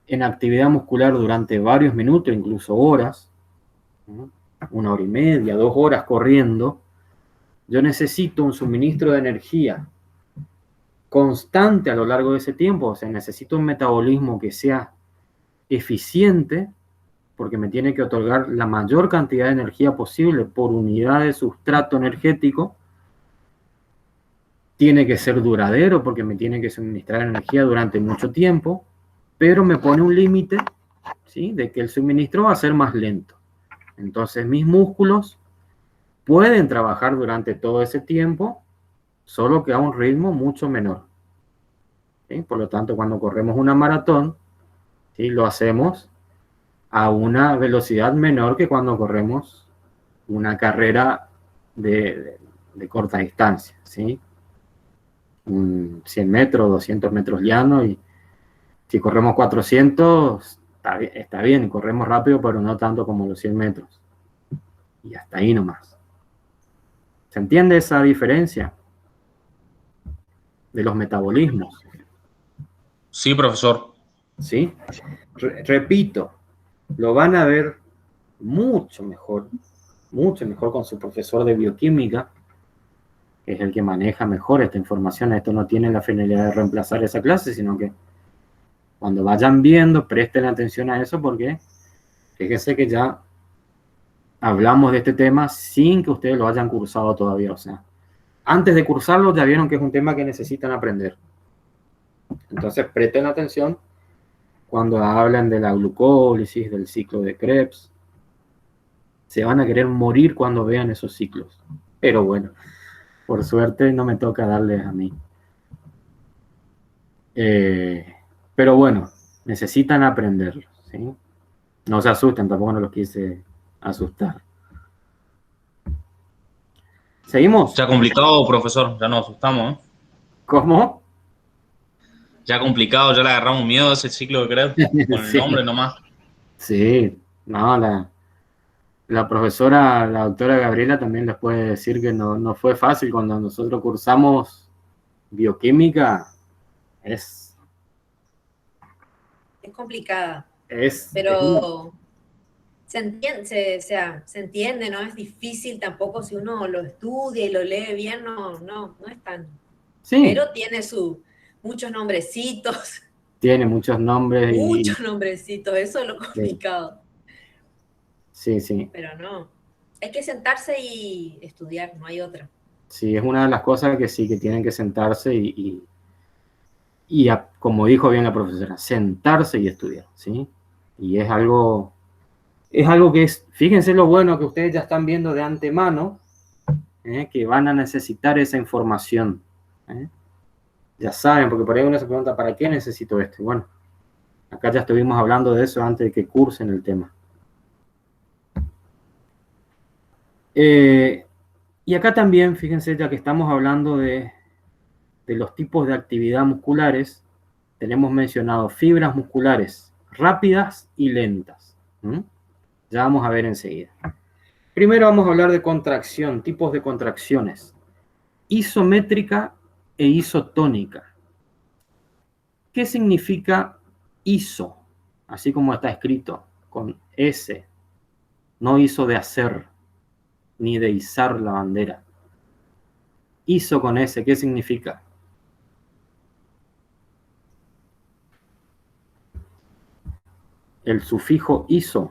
Speaker 1: en actividad muscular durante varios minutos, incluso horas, ¿no?, 1 hora y media, 2 horas corriendo, yo necesito un suministro de energía constante a lo largo de ese tiempo. O sea, necesito un metabolismo que sea eficiente, porque me tiene que otorgar la mayor cantidad de energía posible por unidad de sustrato energético. Tiene que ser duradero, porque me tiene que suministrar energía durante mucho tiempo, pero me pone un límite, ¿sí?, de que el suministro va a ser más lento. Entonces mis músculos pueden trabajar durante todo ese tiempo, solo que a un ritmo mucho menor, ¿sí? Por lo tanto, cuando corremos una maratón, ¿sí?, lo hacemos a una velocidad menor que cuando corremos una carrera de corta distancia, ¿sí? 100 metros, 200 metros llano, y si corremos 400, está bien, corremos rápido, pero no tanto como los 100 metros. Y hasta ahí nomás. ¿Se entiende esa diferencia de los metabolismos?
Speaker 4: Sí, profesor.
Speaker 1: ¿Sí? Repito, lo van a ver mucho mejor con su profesor de bioquímica, que es el que maneja mejor esta información. Esto no tiene la finalidad de reemplazar esa clase, sino que cuando vayan viendo, presten atención a eso, porque fíjense que ya hablamos de este tema sin que ustedes lo hayan cursado todavía. O sea, antes de cursarlo ya vieron que es un tema que necesitan aprender. Entonces presten atención cuando hablan de la glucólisis, del ciclo de Krebs. Se van a querer morir cuando vean esos ciclos. Pero bueno, por suerte no me toca darles a mí. Pero bueno, necesitan aprenderlo, ¿sí? No se asusten, tampoco no los quise asustar. ¿Seguimos?
Speaker 4: Ya complicado, profesor. Ya nos asustamos, ¿eh?
Speaker 1: ¿Cómo?
Speaker 4: Ya complicado, ya le agarramos miedo a ese ciclo de Krebs. Con el
Speaker 1: Sí.
Speaker 4: nombre nomás.
Speaker 1: Sí, no, la profesora, la doctora Gabriela, también les puede decir que no fue fácil cuando nosotros cursamos bioquímica. Es
Speaker 6: complicada,
Speaker 1: es
Speaker 6: pero se entiende, no es difícil tampoco si uno lo estudia y lo lee bien, no es tan.
Speaker 1: Sí,
Speaker 6: Pero tiene muchos nombrecitos,
Speaker 1: tiene muchos nombres
Speaker 6: muchos nombrecitos, eso es lo complicado.
Speaker 1: Sí, sí.
Speaker 6: Pero no, hay que sentarse y estudiar, no hay otra.
Speaker 1: Sí, es una de las cosas que sí, que tienen que sentarse y como dijo bien la profesora, sentarse y estudiar, ¿sí? Y es algo que es, fíjense lo bueno que ustedes ya están viendo de antemano, que van a necesitar esa información, ¿eh? Ya saben, porque por ahí uno se pregunta, ¿para qué necesito esto? Y bueno, acá ya estuvimos hablando de eso antes de que cursen el tema. Y acá también, fíjense, ya que estamos hablando de los tipos de actividad musculares, tenemos mencionado fibras musculares rápidas y lentas. Ya vamos a ver enseguida. Primero vamos a hablar de contracción, tipos de contracciones. Isométrica e isotónica. ¿Qué significa iso? Así como está escrito, con S. No iso de hacer, ni de izar la bandera. Iso con S, ¿qué significa? el sufijo iso.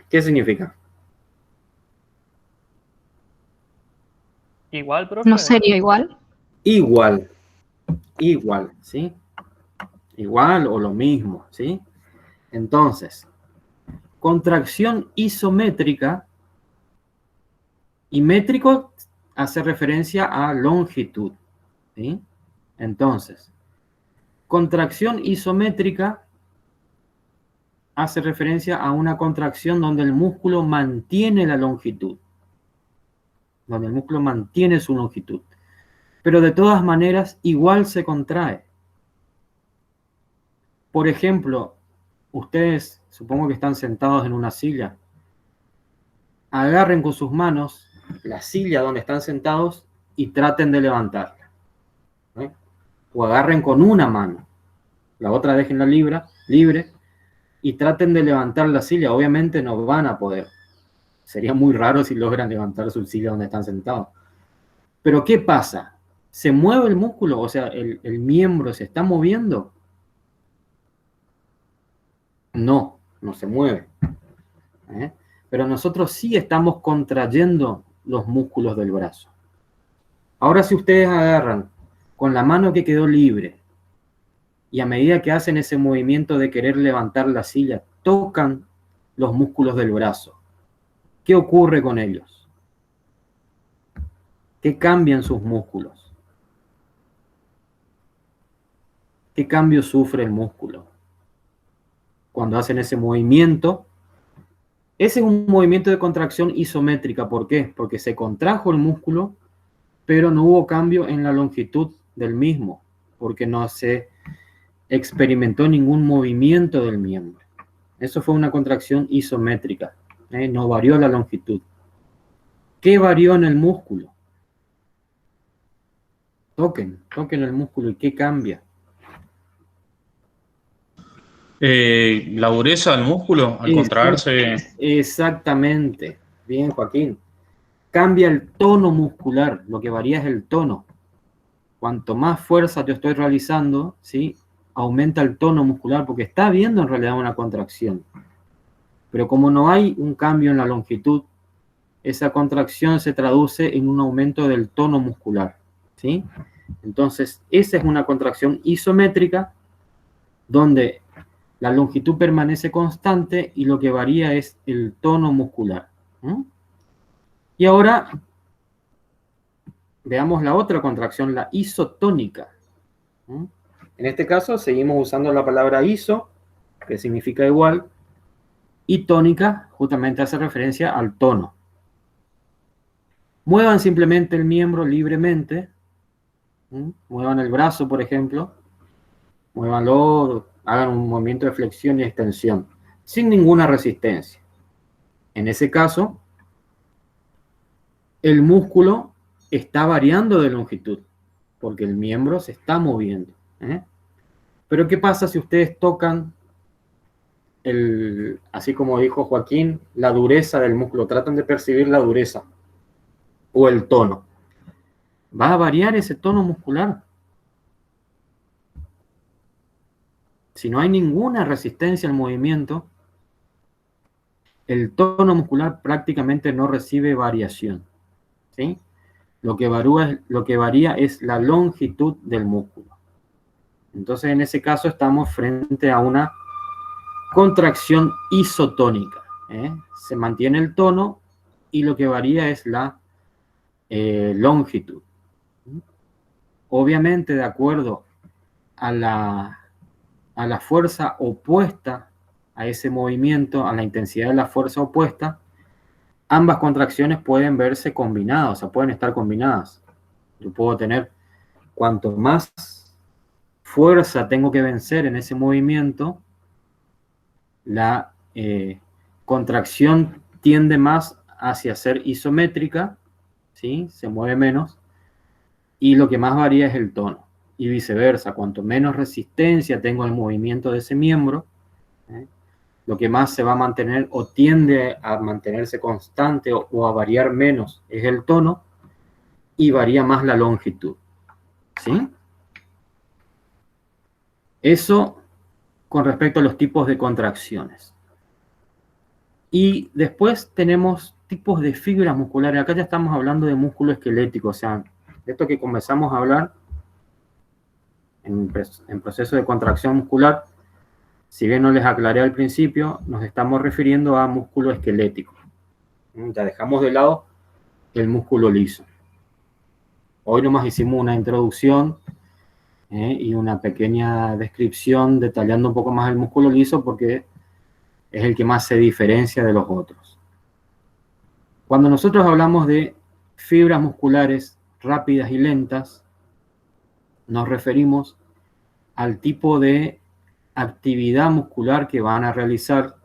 Speaker 1: ¿Qué significa?
Speaker 3: Igual, profe.
Speaker 7: ¿No sería igual?
Speaker 1: Igual, ¿sí? Igual o lo mismo, ¿sí? Entonces, contracción isométrica, y métrico hace referencia a longitud, ¿sí? Entonces, contracción isométrica hace referencia a una contracción donde el músculo mantiene la longitud, donde el músculo mantiene su longitud, pero de todas maneras igual se contrae. Por ejemplo, ustedes, supongo que están sentados en una silla, agarren con sus manos la silla donde están sentados y traten de levantarla, ¿eh? O agarren con una mano, la otra déjenla libre y traten de levantar la silla. Obviamente no van a poder. Sería muy raro si logran levantar su silla donde están sentados. Pero ¿qué pasa? ¿Se mueve el músculo? O sea, ¿el miembro se está moviendo? No, no se mueve, ¿eh? Pero nosotros sí estamos contrayendo los músculos del brazo. Ahora, si ustedes agarran con la mano que quedó libre y a medida que hacen ese movimiento de querer levantar la silla, tocan los músculos del brazo, ¿qué ocurre con ellos? ¿Qué cambian sus músculos? ¿Qué cambio sufre el músculo cuando hacen ese movimiento? Ese es un movimiento de contracción isométrica. ¿Por qué? Porque se contrajo el músculo, pero no hubo cambio en la longitud del mismo, porque no se experimentó ningún movimiento del miembro. Eso fue una contracción isométrica, no varió la longitud. ¿Qué varió en el músculo? Toquen el músculo y ¿qué cambia?
Speaker 4: La dureza del músculo al contraerse.
Speaker 1: Exactamente. Bien, Joaquín. Cambia el tono muscular, lo que varía es el tono. Cuanto más fuerza yo estoy realizando, ¿sí?, aumenta el tono muscular, porque está habiendo en realidad una contracción. Pero como no hay un cambio en la longitud, esa contracción se traduce en un aumento del tono muscular, ¿sí? Entonces, esa es una contracción isométrica, donde la longitud permanece constante y lo que varía es el tono muscular. Y ahora veamos la otra contracción, la isotónica. En este caso seguimos usando la palabra iso, que significa igual, y tónica justamente hace referencia al tono. Muevan simplemente el miembro libremente. Muevan el brazo, por ejemplo. Muévanlo, hagan un movimiento de flexión y extensión, sin ninguna resistencia. En ese caso, el músculo está variando de longitud, porque el miembro se está moviendo, ¿eh? Pero ¿qué pasa si ustedes tocan, así como dijo Joaquín, la dureza del músculo? Tratan de percibir la dureza o el tono. ¿Va a variar ese tono muscular? Si no hay ninguna resistencia al movimiento, el tono muscular prácticamente no recibe variación, ¿sí? Lo que varía es la longitud del músculo. Entonces, en ese caso, estamos frente a una contracción isotónica, ¿eh? Se mantiene el tono y lo que varía es la longitud. Obviamente, de acuerdo a la fuerza opuesta a ese movimiento, a la intensidad de la fuerza opuesta, ambas contracciones pueden verse combinadas, o sea, pueden estar combinadas. Yo puedo tener, cuanto más fuerza tengo que vencer en ese movimiento, la contracción tiende más hacia ser isométrica, ¿sí? Se mueve menos, y lo que más varía es el tono. Y viceversa, cuanto menos resistencia tengo al movimiento de ese miembro, lo que más se va a mantener o tiende a mantenerse constante o a variar menos es el tono, y varía más la longitud. ¿Sí? Eso con respecto a los tipos de contracciones. Y después tenemos tipos de fibras musculares. Acá ya estamos hablando de músculo esquelético, o sea, de esto que comenzamos a hablar en proceso de contracción muscular. Si bien no les aclaré al principio, nos estamos refiriendo a músculo esquelético. Ya dejamos de lado el músculo liso. Hoy nomás hicimos una introducción y una pequeña descripción detallando un poco más el músculo liso porque es el que más se diferencia de los otros. Cuando nosotros hablamos de fibras musculares rápidas y lentas, nos referimos al tipo de actividad muscular que van a realizar.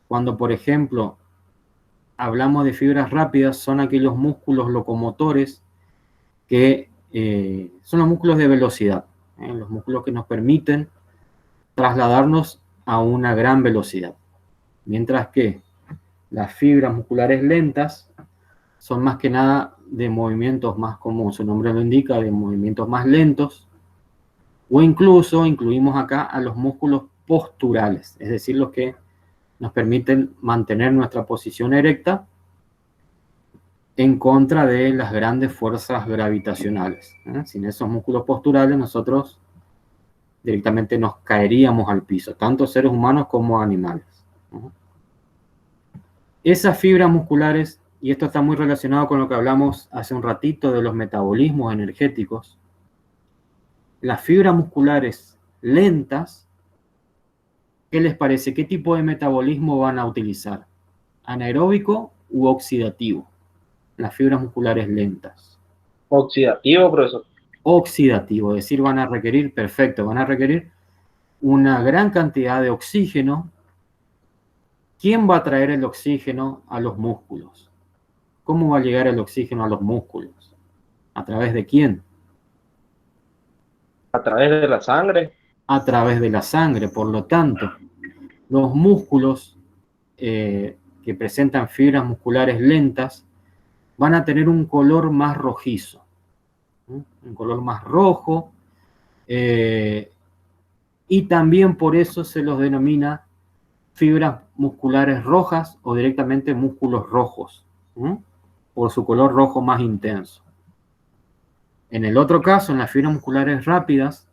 Speaker 1: Cuando, por ejemplo, hablamos de fibras rápidas, son aquellos músculos locomotores que son los músculos de velocidad, los músculos que nos permiten trasladarnos a una gran velocidad. Mientras que las fibras musculares lentas son más que nada de movimientos más, como su nombre lo indica, de movimientos más lentos, o incluso incluimos acá a los músculos posturales, es decir, los que nos permiten mantener nuestra posición erecta en contra de las grandes fuerzas gravitacionales. Sin esos músculos posturales nosotros directamente nos caeríamos al piso, tanto seres humanos como animales. Esas fibras musculares, y esto está muy relacionado con lo que hablamos hace un ratito de los metabolismos energéticos, las fibras musculares lentas, ¿qué les parece? ¿Qué tipo de metabolismo van a utilizar? ¿Anaeróbico u oxidativo? Las fibras musculares lentas.
Speaker 2: Oxidativo, profesor.
Speaker 1: Oxidativo, es decir, van a requerir, perfecto, van a requerir una gran cantidad de oxígeno. ¿Quién va a traer el oxígeno a los músculos? ¿Cómo va a llegar el oxígeno a los músculos? ¿A través de quién?
Speaker 2: A través de la sangre.
Speaker 1: A través de la sangre. Por lo tanto, los músculos que presentan fibras musculares lentas van a tener un color más rojizo, un color más rojo, y también por eso se los denomina fibras musculares rojas o directamente músculos rojos, por su color rojo más intenso. En el otro caso, en las fibras musculares rápidas,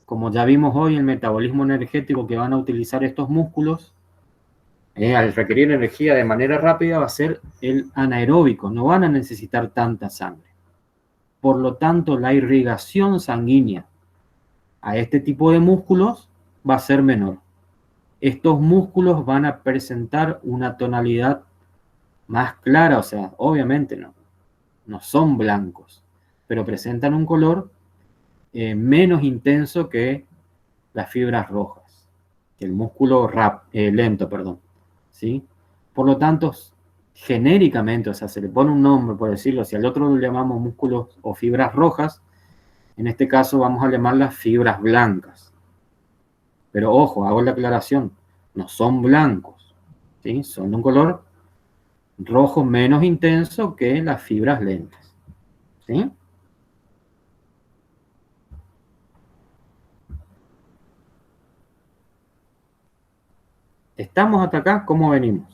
Speaker 1: como ya vimos hoy, el metabolismo energético que van a utilizar estos músculos, al requerir energía de manera rápida, va a ser el anaeróbico, no van a necesitar tanta sangre. Por lo tanto, la irrigación sanguínea a este tipo de músculos va a ser menor. Estos músculos van a presentar una tonalidad más clara, o sea, obviamente no son blancos, pero presentan un color menos intenso que las fibras rojas, que el músculo lento, perdón. ¿Sí? Por lo tanto, genéricamente, o sea, se le pone un nombre, por decirlo, si al otro lo llamamos músculos o fibras rojas, en este caso vamos a llamarlas fibras blancas. Pero ojo, hago la aclaración, no son blancos, ¿sí? Son de un color rojo menos intenso que las fibras lentas, ¿sí? ¿Estamos hasta acá? ¿Cómo venimos?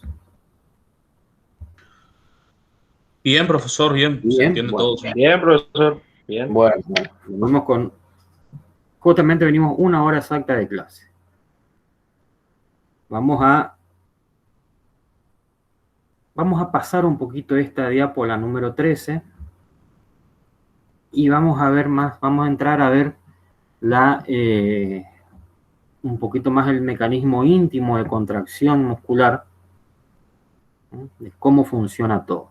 Speaker 4: Bien, profesor, bien.
Speaker 1: Bien,
Speaker 4: Se entiende
Speaker 1: bueno.
Speaker 4: todo.
Speaker 2: Bien, profesor. Bien.
Speaker 1: Bueno, venimos con... Justamente venimos 1 hora exacta de clase. Vamos a pasar un poquito esta diapo, la número 13, y vamos a ver más, vamos a entrar a ver un poquito más el mecanismo íntimo de contracción muscular, de cómo funciona todo.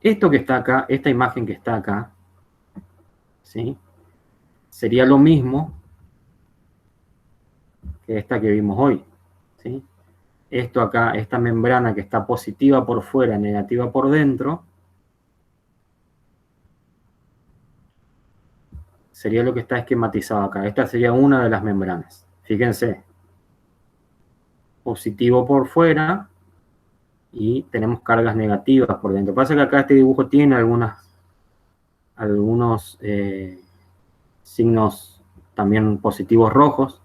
Speaker 1: Esto que está acá, esta imagen que está acá, ¿sí? Sería lo mismo que esta que vimos hoy, ¿sí? Esto acá, esta membrana que está positiva por fuera, negativa por dentro, sería lo que está esquematizado acá. Esta sería una de las membranas. Fíjense, positivo por fuera y tenemos cargas negativas por dentro. Pasa que acá este dibujo tiene algunos signos también positivos rojos,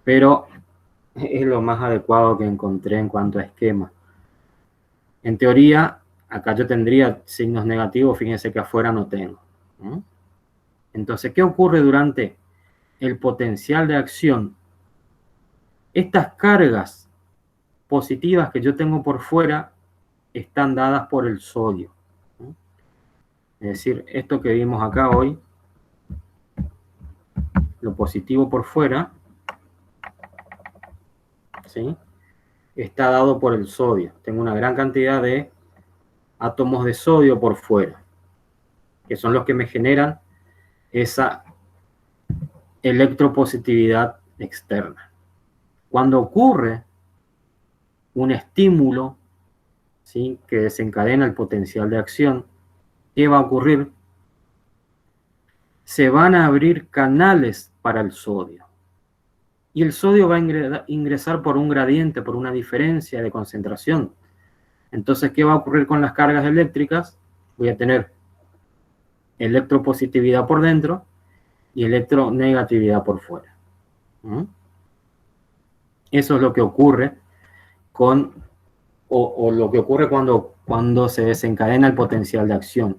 Speaker 1: pero es lo más adecuado que encontré en cuanto a esquema. En teoría, acá yo tendría signos negativos, fíjense que afuera no tengo. Entonces, ¿qué ocurre durante el potencial de acción? Estas cargas positivas que yo tengo por fuera están dadas por el sodio. Es decir, esto que vimos acá hoy, lo positivo por fuera, ¿sí?, está dado por el sodio. Tengo una gran cantidad de átomos de sodio por fuera, que son los que me generan esa electropositividad externa. Cuando ocurre un estímulo, ¿sí?, que desencadena el potencial de acción, ¿qué va a ocurrir? Se van a abrir canales para el sodio. Y el sodio va a ingresar por un gradiente, por una diferencia de concentración. Entonces, ¿qué va a ocurrir con las cargas eléctricas? Voy a tener electropositividad por dentro y electronegatividad por fuera. Eso es lo que ocurre o lo que ocurre cuando se desencadena el potencial de acción.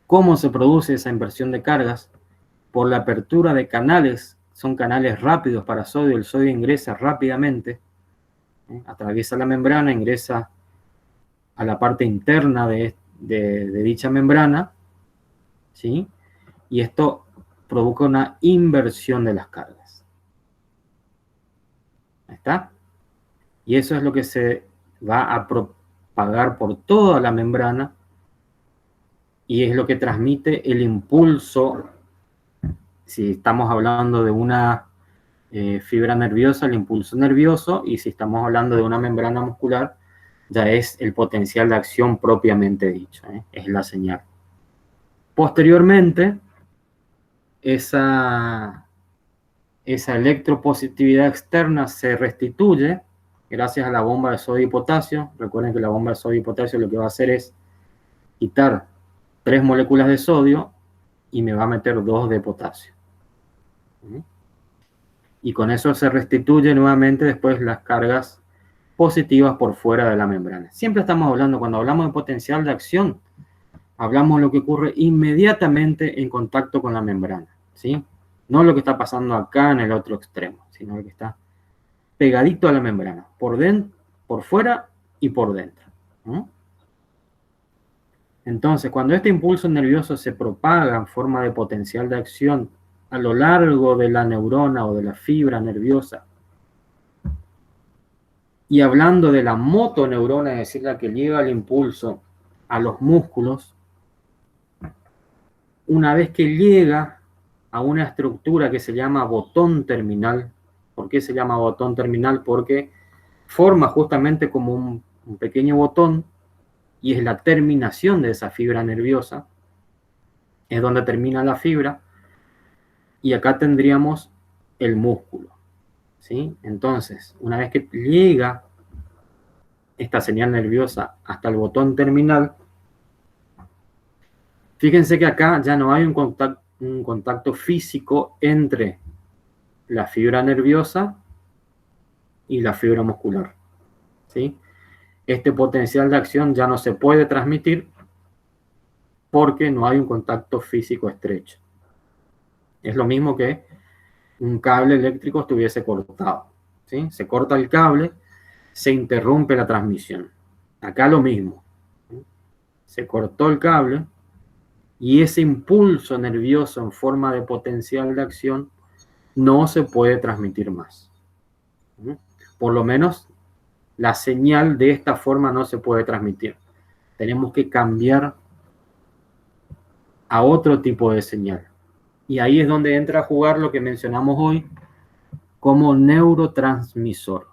Speaker 1: ¿Cómo se produce esa inversión de cargas? Por la apertura de canales. Son canales rápidos para sodio. El sodio ingresa rápidamente, atraviesa la membrana, ingresa a la parte interna de dicha membrana, ¿sí? Y esto provoca una inversión de las cargas. ¿Ahí está? Y eso es lo que se va a propagar por toda la membrana y es lo que transmite el impulso. Si estamos hablando de una fibra nerviosa, el impulso nervioso, y si estamos hablando de una membrana muscular, ya es el potencial de acción propiamente dicho, es la señal. Posteriormente, esa electropositividad externa se restituye gracias a la bomba de sodio y potasio. Recuerden que la bomba de sodio y potasio lo que va a hacer es quitar 3 moléculas de sodio y me va a meter 2 de potasio. Y con eso se restituye nuevamente después las cargas positivas por fuera de la membrana. Siempre estamos hablando, cuando hablamos de potencial de acción, hablamos de lo que ocurre inmediatamente en contacto con la membrana, ¿sí? No lo que está pasando acá en el otro extremo, sino lo que está pegadito a la membrana, por dentro, por fuera y por dentro. Entonces, cuando este impulso nervioso se propaga en forma de potencial de acción a lo largo de la neurona o de la fibra nerviosa, y hablando de la motoneurona, es decir, la que lleva el impulso a los músculos, una vez que llega a una estructura que se llama botón terminal. ¿Por qué se llama botón terminal? Porque forma justamente como un pequeño botón y es la terminación de esa fibra nerviosa. Es donde termina la fibra y acá tendríamos el músculo, ¿sí? Entonces, una vez que llega esta señal nerviosa hasta el botón terminal, fíjense que acá ya no hay un contacto físico entre la fibra nerviosa y la fibra muscular, ¿sí? Este potencial de acción ya no se puede transmitir porque no hay un contacto físico estrecho. Es lo mismo que un cable eléctrico estuviese cortado, ¿sí? Se corta el cable, se interrumpe la transmisión. Acá lo mismo, ¿sí? Se cortó el cable y ese impulso nervioso en forma de potencial de acción no se puede transmitir más. Por lo menos la señal de esta forma no se puede transmitir. Tenemos que cambiar a otro tipo de señal. Y ahí es donde entra a jugar lo que mencionamos hoy como neurotransmisor,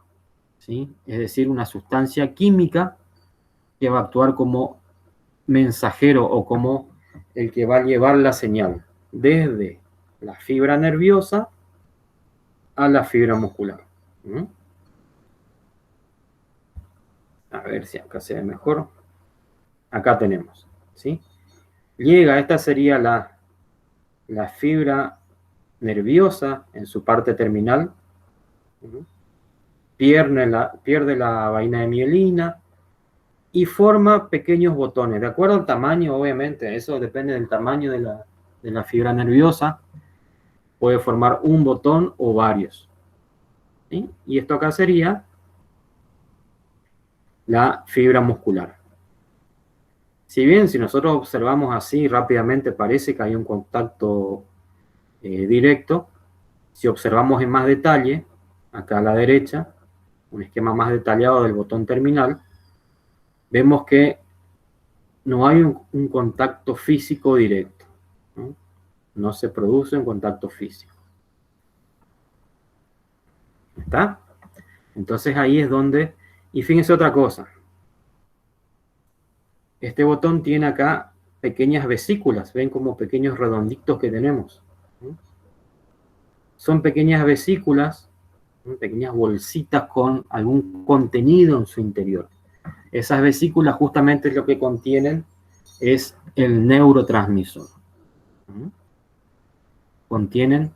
Speaker 1: ¿sí? Es decir, una sustancia química que va a actuar como mensajero o como el que va a llevar la señal desde la fibra nerviosa a la fibra muscular. A ver si acá se ve mejor. Acá tenemos, ¿sí? Llega, esta sería la fibra nerviosa en su parte terminal. Pierde la vaina de mielina y forma pequeños botones. De acuerdo al tamaño, obviamente, eso depende del tamaño de la fibra nerviosa. Puede formar un botón o varios. ¿Sí? Y esto acá sería la fibra muscular. Si bien, si nosotros observamos así rápidamente, parece que hay un contacto directo. Si observamos en más detalle, acá a la derecha, un esquema más detallado del botón terminal, vemos que no hay un contacto físico directo. No se produce un contacto físico. ¿Está? Entonces ahí es donde... Y fíjense otra cosa. Este botón tiene acá pequeñas vesículas. ¿Ven como pequeños redonditos que tenemos? Son pequeñas vesículas, pequeñas bolsitas con algún contenido en su interior. Esas vesículas justamente lo que contienen es el neurotransmisor. Contienen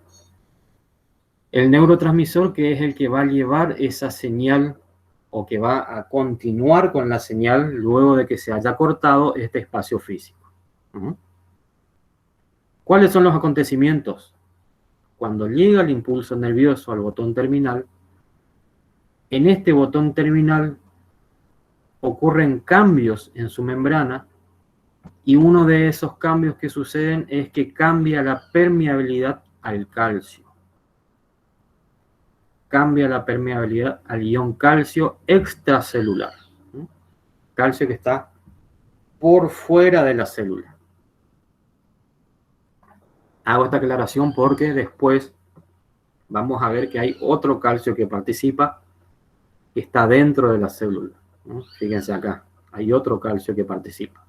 Speaker 1: el neurotransmisor, que es el que va a llevar esa señal o que va a continuar con la señal luego de que se haya cortado este espacio físico. ¿Cuáles son los acontecimientos? Cuando llega el impulso nervioso al botón terminal, en este botón terminal ocurren cambios en su membrana y uno de esos cambios que suceden es que cambia la permeabilidad al calcio. Cambia la permeabilidad al ion calcio extracelular. Calcio que está por fuera de la célula. Hago esta aclaración porque después vamos a ver que hay otro calcio que participa, que está dentro de la célula. Fíjense acá, hay otro calcio que participa.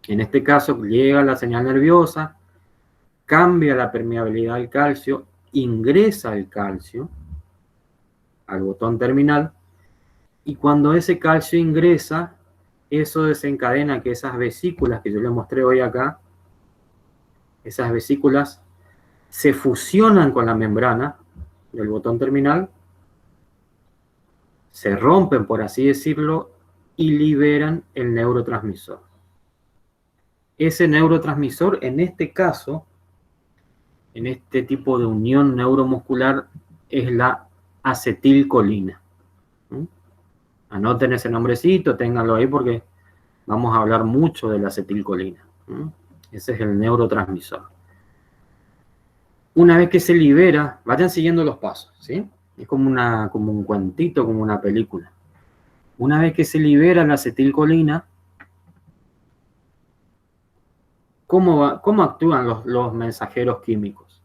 Speaker 1: En este caso llega la señal nerviosa, cambia la permeabilidad del calcio, ingresa el calcio al botón terminal y cuando ese calcio ingresa, eso desencadena que esas vesículas que yo les mostré hoy acá, esas vesículas se fusionan con la membrana del botón terminal, se rompen, por así decirlo, y liberan el neurotransmisor. Ese neurotransmisor, en este caso, en este tipo de unión neuromuscular, es la acetilcolina. Anoten ese nombrecito, ténganlo ahí porque vamos a hablar mucho de la acetilcolina. Ese es el neurotransmisor. Una vez que se libera, vayan siguiendo los pasos, ¿sí? Es como un cuentito, como una película. Una vez que se libera la acetilcolina, ¿cómo actúan los mensajeros químicos?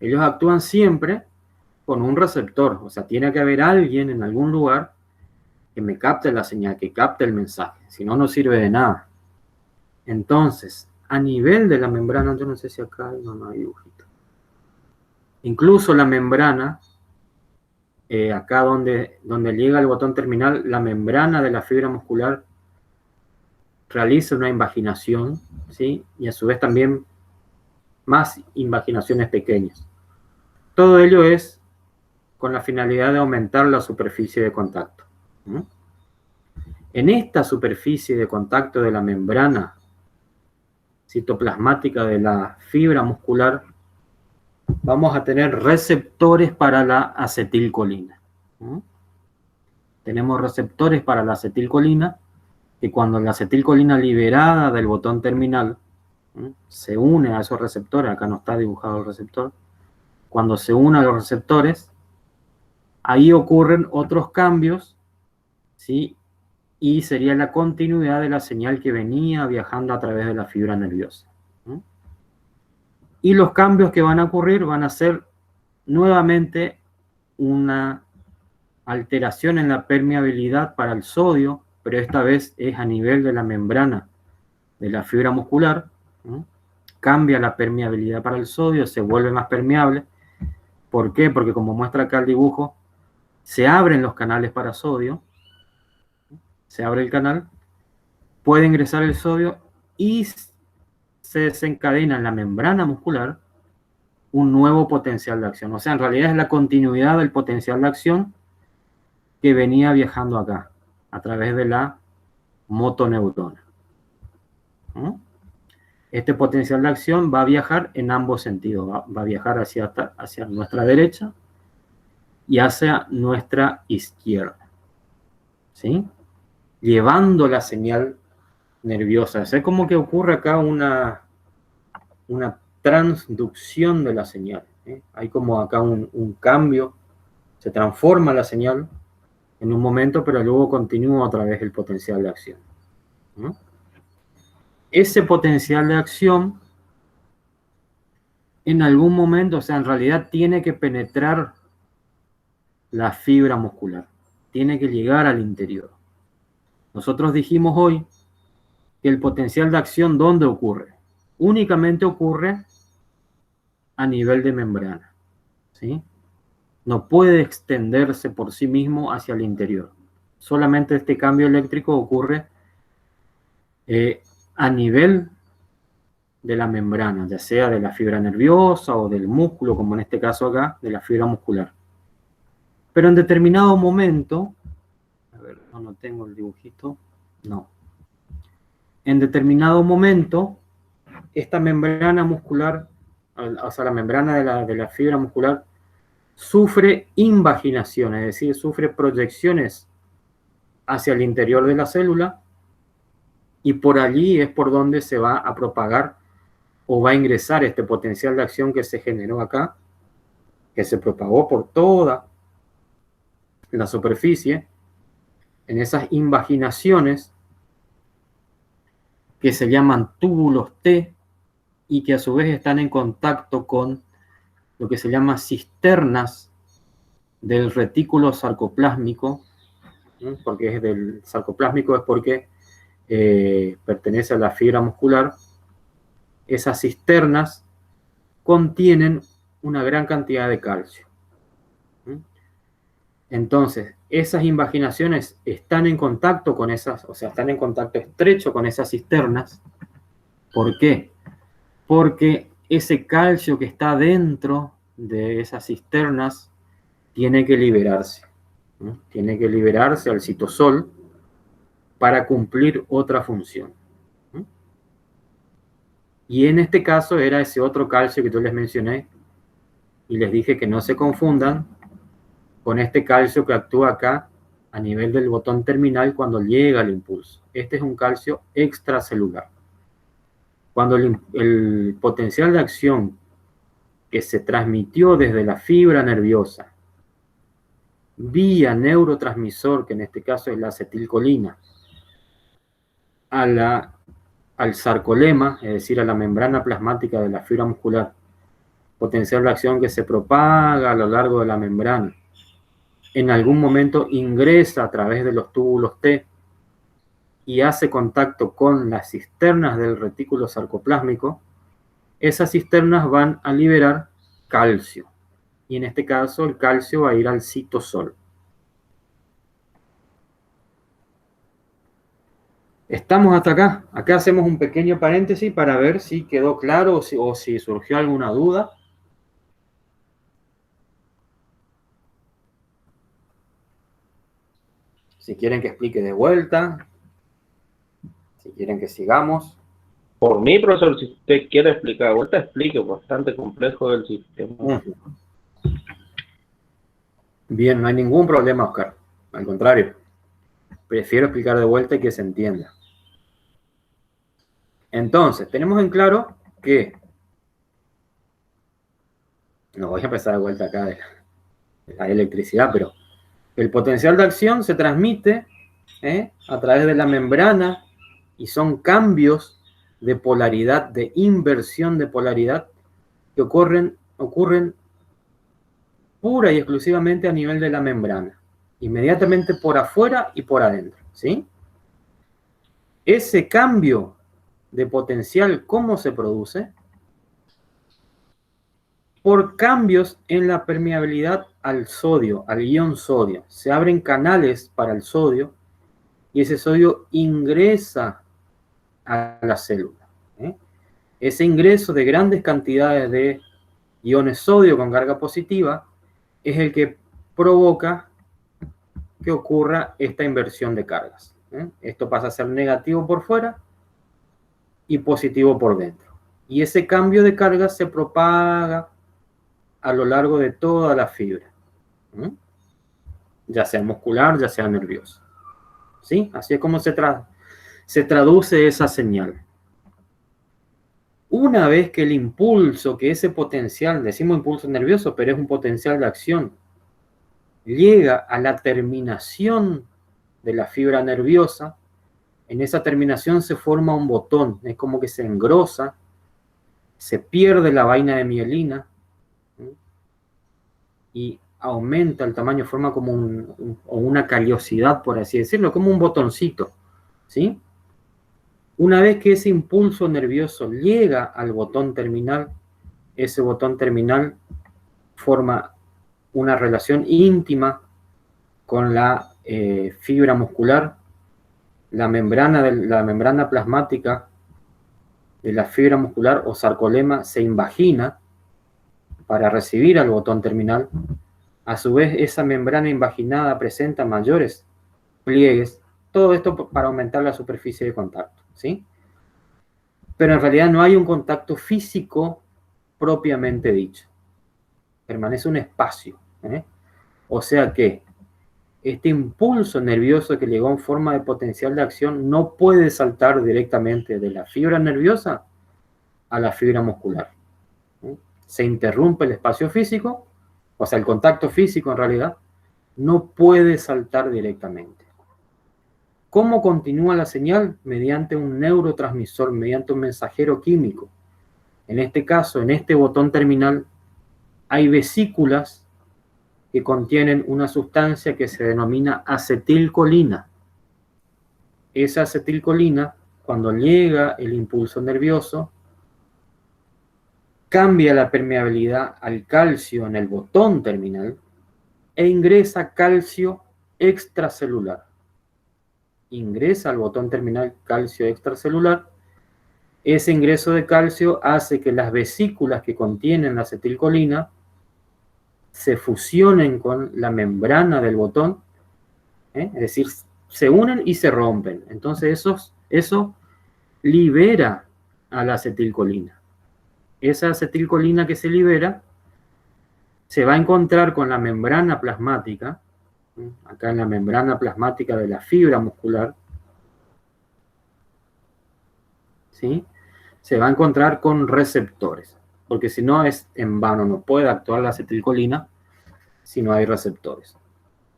Speaker 1: Ellos actúan siempre con un receptor, o sea, tiene que haber alguien en algún lugar que me capte la señal, que capte el mensaje, si no, no sirve de nada. Entonces, a nivel de la membrana, yo no sé si acá no hay dibujito. Incluso la membrana, acá donde llega el botón terminal, la membrana de la fibra muscular realiza una invaginación, ¿sí? Y a su vez también más invaginaciones pequeñas. Todo ello es con la finalidad de aumentar la superficie de contacto. En esta superficie de contacto de la membrana citoplasmática de la fibra muscular, vamos a tener receptores para la acetilcolina. Tenemos receptores para la acetilcolina, que cuando la acetilcolina liberada del botón terminal se une a esos receptores, acá no está dibujado el receptor, cuando se une a los receptores, ahí ocurren otros cambios, ¿sí? Y sería la continuidad de la señal que venía viajando a través de la fibra nerviosa. Y los cambios que van a ocurrir van a ser nuevamente una alteración en la permeabilidad para el sodio, pero esta vez es a nivel de la membrana de la fibra muscular. cambia la permeabilidad para el sodio, se vuelve más permeable. ¿Por qué? Porque como muestra acá el dibujo, se abren los canales para sodio, se abre el canal, puede ingresar el sodio y se desencadena en la membrana muscular un nuevo potencial de acción. O sea, en realidad es la continuidad del potencial de acción que venía viajando acá, a través de la motoneurona. ¿Mm? Este potencial de acción va a viajar en ambos sentidos. Va a viajar hacia nuestra derecha y hacia nuestra izquierda. ¿Sí? Llevando la señal nerviosa. Es como que ocurre acá una transducción de la señal. Hay como acá un cambio. Se transforma la señal en un momento, pero luego continúa otra vez el potencial de acción. ¿No? Ese potencial de acción, en algún momento, o sea, en realidad tiene que penetrar la fibra muscular. Tiene que llegar al interior. Nosotros dijimos hoy que el potencial de acción, ¿dónde ocurre? Únicamente ocurre a nivel de membrana. ¿Sí? No puede extenderse por sí mismo hacia el interior. Solamente este cambio eléctrico ocurre a nivel de la membrana, ya sea de la fibra nerviosa o del músculo, como en este caso acá, de la fibra muscular. Pero en determinado momento, a ver, no tengo el dibujito, no. En determinado momento, esta membrana muscular, o sea, la membrana de la fibra muscular, sufre invaginación, es decir, sufre proyecciones hacia el interior de la célula y por allí es por donde se va a propagar o va a ingresar este potencial de acción que se generó acá, que se propagó por toda la superficie, en esas invaginaciones que se llaman túbulos T y que a su vez están en contacto con lo que se llama cisternas del retículo sarcoplásmico, ¿sí? Porque es del sarcoplásmico, es porque pertenece a la fibra muscular. Esas cisternas contienen una gran cantidad de calcio. ¿Sí? Entonces, esas invaginaciones están en contacto con esas, o sea, están en contacto estrecho con esas cisternas. ¿Por qué? Porque ese calcio que está dentro de esas cisternas tiene que liberarse. ¿No? Tiene que liberarse al citosol para cumplir otra función. ¿No? Y en este caso era ese otro calcio que yo les mencioné y les dije que no se confundan con este calcio que actúa acá a nivel del botón terminal cuando llega el impulso. Este es un calcio extracelular. Cuando el potencial de acción que se transmitió desde la fibra nerviosa vía neurotransmisor, que en este caso es la acetilcolina, al sarcolema, es decir, a la membrana plasmática de la fibra muscular, potencial de acción que se propaga a lo largo de la membrana, en algún momento ingresa a través de los túbulos T y hace contacto con las cisternas del retículo sarcoplásmico, esas cisternas van a liberar calcio. Y en este caso el calcio va a ir al citosol. Estamos hasta acá. Acá hacemos un pequeño paréntesis para ver si quedó claro o si surgió alguna duda. Si quieren que explique de vuelta. Si quieren que sigamos.
Speaker 2: Por mí, profesor, si usted quiere explicar de vuelta, explique, bastante complejo el sistema.
Speaker 1: Bien, no hay ningún problema, Oscar. Al contrario, prefiero explicar de vuelta y que se entienda. Entonces, tenemos en claro que... No voy a empezar de vuelta acá de la electricidad, pero el potencial de acción se transmite a través de la membrana y son cambios de polaridad, de inversión de polaridad que ocurren pura y exclusivamente a nivel de la membrana, inmediatamente por afuera y por adentro, ¿sí? Ese cambio de potencial, ¿cómo se produce? por cambios en la permeabilidad al sodio, al ion sodio. Se abren canales para el sodio y ese sodio ingresa a la célula. Ese ingreso de grandes cantidades de iones sodio con carga positiva es el que provoca que ocurra esta inversión de cargas. Esto pasa a ser negativo por fuera y positivo por dentro. Y ese cambio de carga se propaga a lo largo de toda la fibra, ya sea muscular, ya sea nerviosa. ¿Sí? Así es como se traduce esa señal. Una vez que el impulso, que ese potencial, decimos impulso nervioso, pero es un potencial de acción, llega a la terminación de la fibra nerviosa, en esa terminación se forma un botón, es como que se engrosa, se pierde la vaina de mielina y aumenta el tamaño, forma como una callosidad, por así decirlo, como un botoncito, ¿sí? Una vez que ese impulso nervioso llega al botón terminal, ese botón terminal forma una relación íntima con la fibra muscular, la membrana plasmática de la fibra muscular o sarcolema se invagina para recibir al botón terminal. A su vez, esa membrana invaginada presenta mayores pliegues, todo esto para aumentar la superficie de contacto, ¿sí? Pero en realidad no hay un contacto físico propiamente dicho. Permanece un espacio, O sea que este impulso nervioso que llegó en forma de potencial de acción no puede saltar directamente de la fibra nerviosa a la fibra muscular. Se interrumpe el espacio físico, o sea, el contacto físico en realidad, no puede saltar directamente. ¿Cómo continúa la señal? Mediante un neurotransmisor, mediante un mensajero químico. En este caso, en este botón terminal, hay vesículas que contienen una sustancia que se denomina acetilcolina. Esa acetilcolina, cuando llega el impulso nervioso, cambia la permeabilidad al calcio en el botón terminal e ingresa calcio extracelular. Ingresa al botón terminal calcio extracelular. Ese ingreso de calcio hace que las vesículas que contienen la acetilcolina se fusionen con la membrana del botón, es decir, se unen y se rompen. Entonces eso libera a la acetilcolina. Esa acetilcolina que se libera se va a encontrar con la membrana plasmática, acá en la membrana plasmática de la fibra muscular, ¿sí? Se va a encontrar con receptores, porque si no es en vano, no puede actuar la acetilcolina si no hay receptores.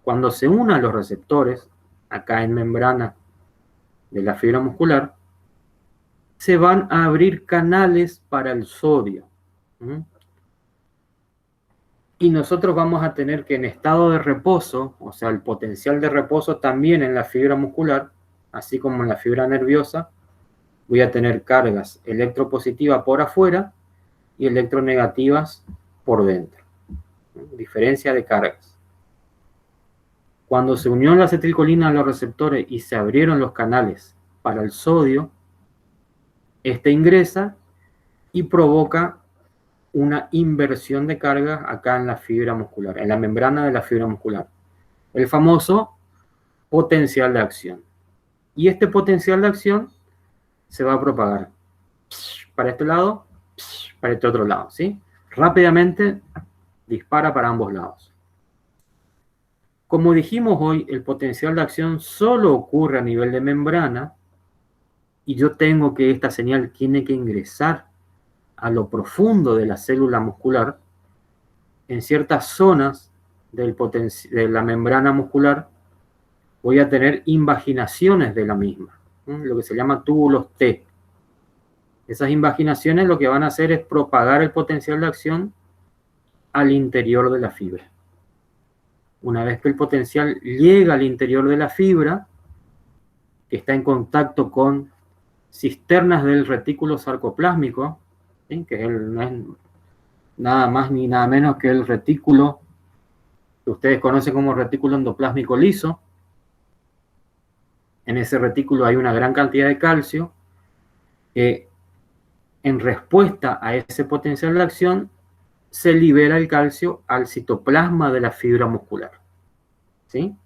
Speaker 1: Cuando se unan los receptores, acá en membrana de la fibra muscular, se van a abrir canales para el sodio. Y nosotros vamos a tener que en estado de reposo, o sea, el potencial de reposo también en la fibra muscular, así como en la fibra nerviosa, voy a tener cargas electropositivas por afuera y electronegativas por dentro. Diferencia de cargas. Cuando se unió la acetilcolina a los receptores y se abrieron los canales para el sodio, este ingresa y provoca una inversión de carga acá en la fibra muscular, en la membrana de la fibra muscular. El famoso potencial de acción. Y este potencial de acción se va a propagar para este lado, para este otro lado, ¿sí? Rápidamente dispara para ambos lados. Como dijimos hoy, el potencial de acción solo ocurre a nivel de membrana y yo tengo que esta señal tiene que ingresar a lo profundo de la célula muscular. En ciertas zonas de la membrana muscular voy a tener invaginaciones de la misma, lo que se llama túbulos T. Esas invaginaciones lo que van a hacer es propagar el potencial de acción al interior de la fibra. Una vez que el potencial llega al interior de la fibra, que está en contacto con cisternas del retículo sarcoplásmico, ¿sí? Que nada más ni nada menos que el retículo que ustedes conocen como retículo endoplásmico liso. En ese retículo hay una gran cantidad de calcio que, en respuesta a ese potencial de acción, se libera el calcio al citoplasma de la fibra muscular. ¿Sí?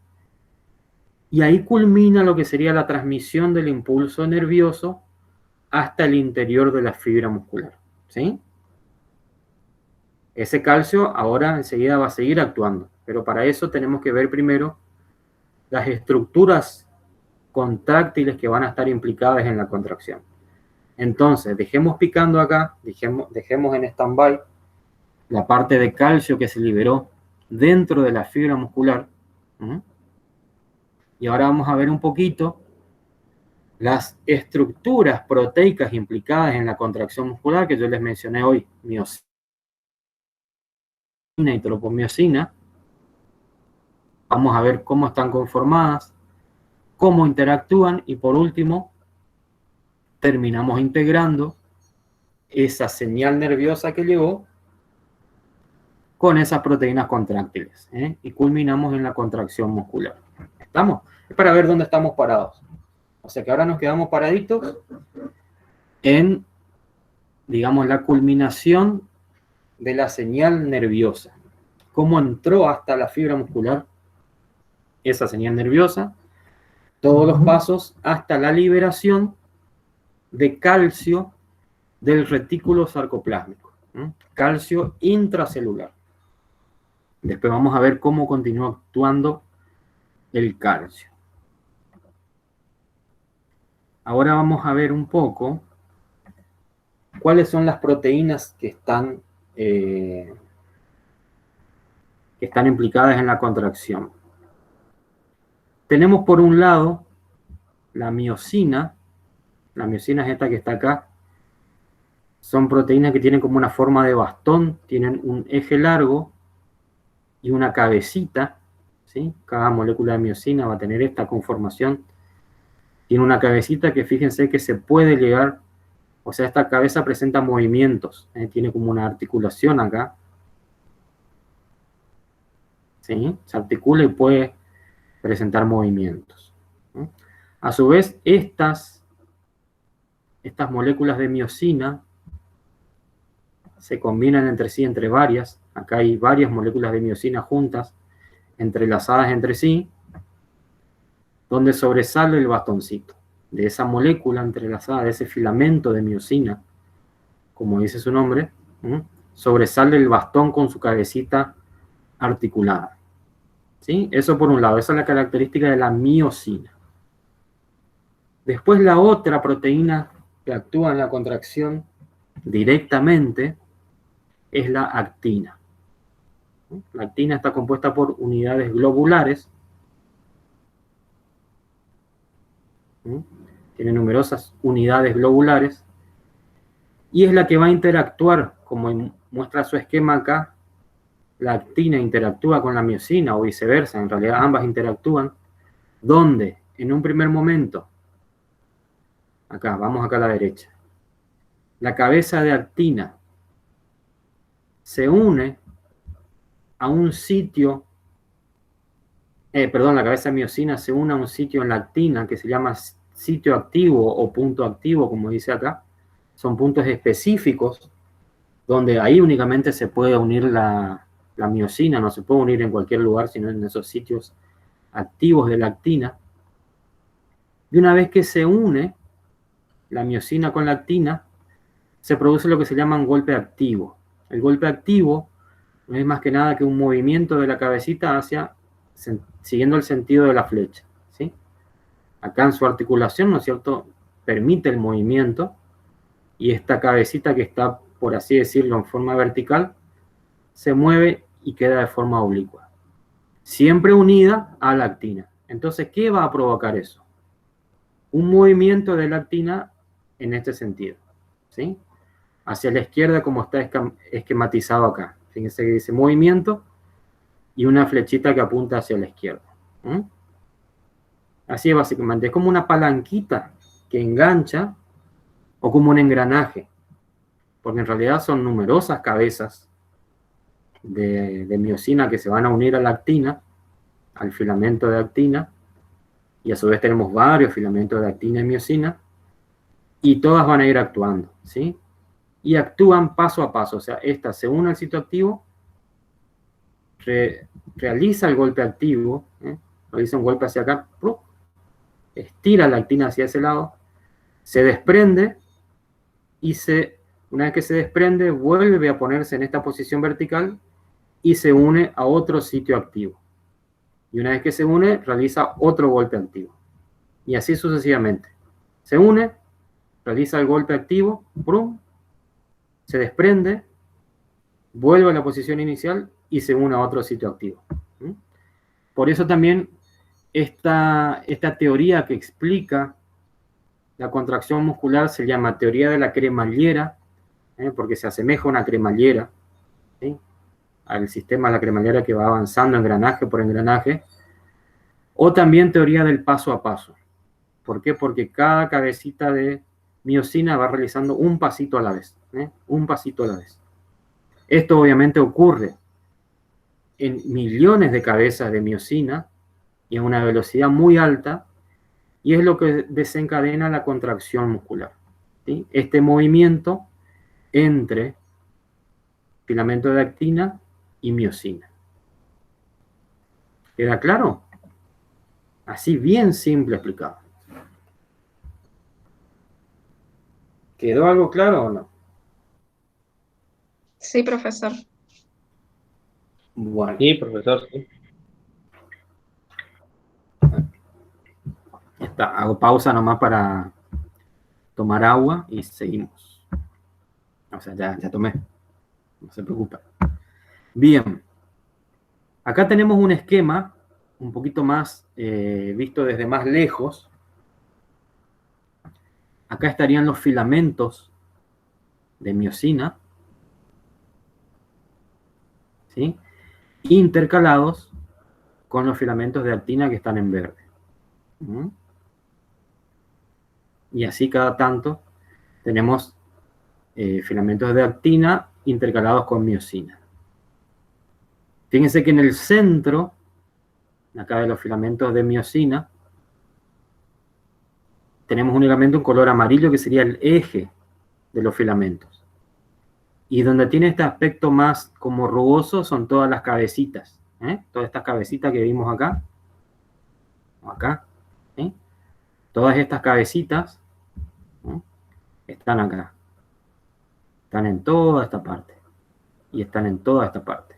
Speaker 1: Y ahí culmina lo que sería la transmisión del impulso nervioso hasta el interior de la fibra muscular. ¿Sí? Ese calcio ahora enseguida va a seguir actuando, pero para eso tenemos que ver primero las estructuras contráctiles que van a estar implicadas en la contracción. Entonces, dejemos picando acá, dejemos en stand-by la parte de calcio que se liberó dentro de la fibra muscular. Y ahora vamos a ver un poquito las estructuras proteicas implicadas en la contracción muscular que yo les mencioné hoy, miosina y tropomiosina. Vamos a ver cómo están conformadas, cómo interactúan y por último terminamos integrando esa señal nerviosa que llegó con esas proteínas contráctiles, y culminamos en la contracción muscular. ¿Estamos? Es para ver dónde estamos parados. O sea que ahora nos quedamos paraditos en, digamos, la culminación de la señal nerviosa. Cómo entró hasta la fibra muscular esa señal nerviosa, todos los pasos hasta la liberación de calcio del retículo sarcoplásmico, calcio intracelular. Después vamos a ver cómo continúa actuando el calcio. Ahora vamos a ver un poco cuáles son las proteínas que están implicadas en la contracción. Tenemos por un lado la miosina. La miosina es esta que está acá. Son proteínas que tienen como una forma de bastón, tienen un eje largo y una cabecita, ¿sí? Cada molécula de miosina va a tener esta conformación. Tiene una cabecita que fíjense que se puede llegar, o sea, esta cabeza presenta movimientos, tiene como una articulación acá. ¿Sí? Se articula y puede presentar movimientos. A su vez, estas moléculas de miosina se combinan entre sí, entre varias. Acá hay varias moléculas de miosina juntas, entrelazadas entre sí, donde sobresale el bastoncito. De esa molécula entrelazada, de ese filamento de miosina, como dice su nombre, sobresale el bastón con su cabecita articulada. ¿Sí? Eso por un lado, esa es la característica de la miosina. Después la otra proteína que actúa en la contracción directamente es la actina. La actina está compuesta por unidades globulares. Tiene numerosas unidades globulares. Y es la que va a interactuar, como muestra su esquema acá. La actina interactúa con la miosina o viceversa. En realidad ambas interactúan. Donde en un primer momento, acá, vamos acá a la derecha, la cabeza de actina se une a un sitio, la cabeza de miosina se une a un sitio en la actina que se llama sitio activo o punto activo, como dice acá. Son puntos específicos donde ahí únicamente se puede unir la miosina, no se puede unir en cualquier lugar, sino en esos sitios activos de la actina. Y una vez que se une la miosina con la actina, se produce lo que se llama un golpe activo. El golpe activo no es más que nada que un movimiento de la cabecita siguiendo el sentido de la flecha, ¿sí? Acá en su articulación, ¿no es cierto?, permite el movimiento, y esta cabecita que está, por así decirlo, en forma vertical, se mueve y queda de forma oblicua, siempre unida a la actina. Entonces, ¿qué va a provocar eso? Un movimiento de la actina en este sentido, ¿sí? Hacia la izquierda, como está esquematizado acá. Fíjense que dice movimiento y una flechita que apunta hacia la izquierda. Así es básicamente. Es como una palanquita que engancha o como un engranaje. Porque en realidad son numerosas cabezas de miosina que se van a unir a la actina, al filamento de actina, y a su vez tenemos varios filamentos de actina y miosina, y todas van a ir actuando, ¿sí? Y actúan paso a paso, o sea, esta se une al sitio activo, realiza el golpe activo, realiza un golpe hacia acá, ¡prum! Estira la actina hacia ese lado, se desprende, y una vez que se desprende, vuelve a ponerse en esta posición vertical, y se une a otro sitio activo. Y una vez que se une, realiza otro golpe activo. Y así sucesivamente. Se une, realiza el golpe activo, ¡prum! Se desprende, vuelve a la posición inicial y se une a otro sitio activo. Por eso también esta teoría que explica la contracción muscular se llama teoría de la cremallera, porque se asemeja a una cremallera, ¿sí? Al sistema de la cremallera que va avanzando engranaje por engranaje, o también teoría del paso a paso. ¿Por qué? Porque cada cabecita de miosina va realizando un pasito a la vez, un pasito a la vez. Esto obviamente ocurre en millones de cabezas de miosina y a una velocidad muy alta, y es lo que desencadena la contracción muscular, ¿sí? Este movimiento entre filamento de actina y miosina. ¿Queda claro? Así bien simple explicado. ¿Quedó algo claro o no?
Speaker 5: Sí, profesor.
Speaker 1: Bueno.
Speaker 2: Sí, profesor, sí.
Speaker 1: Hago pausa nomás para tomar agua y seguimos. O sea, ya tomé. No se preocupen. Bien. Acá tenemos un esquema un poquito más visto desde más lejos. Acá estarían los filamentos de miosina, ¿sí? Intercalados con los filamentos de actina que están en verde. Y así cada tanto tenemos filamentos de actina intercalados con miosina. Fíjense que en el centro, acá de los filamentos de miosina, tenemos únicamente un color amarillo que sería el eje de los filamentos. Y donde tiene este aspecto más como rugoso son todas las cabecitas. Todas estas cabecitas que vimos acá. Acá. Todas estas cabecitas están acá. Están en toda esta parte. Y están en toda esta parte.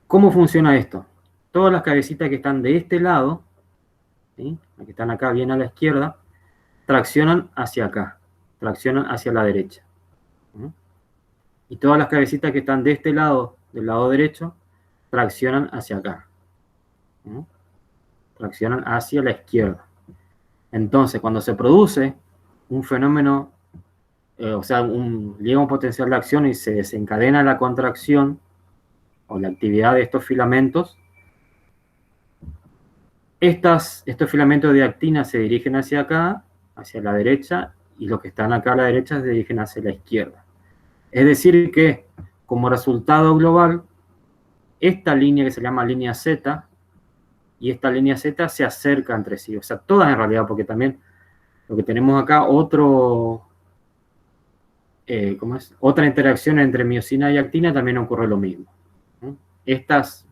Speaker 1: ¿Cómo funciona esto? Todas las cabecitas que están de este lado, ¿sí? Las que están acá bien a la izquierda, traccionan hacia acá. Traccionan hacia la derecha. Y todas las cabecitas que están de este lado, del lado derecho, traccionan hacia acá. Traccionan hacia la izquierda. Entonces, cuando se produce un fenómeno, llega un potencial de acción y se desencadena la contracción o la actividad de estos filamentos, estos filamentos de actina se dirigen hacia acá, hacia la derecha, y los que están acá a la derecha se dirigen hacia la izquierda. Es decir que, como resultado global, esta línea que se llama línea Z y esta línea Z se acercan entre sí. O sea, todas en realidad, porque también lo que tenemos acá, otra interacción entre miosina y actina, también ocurre lo mismo. Estos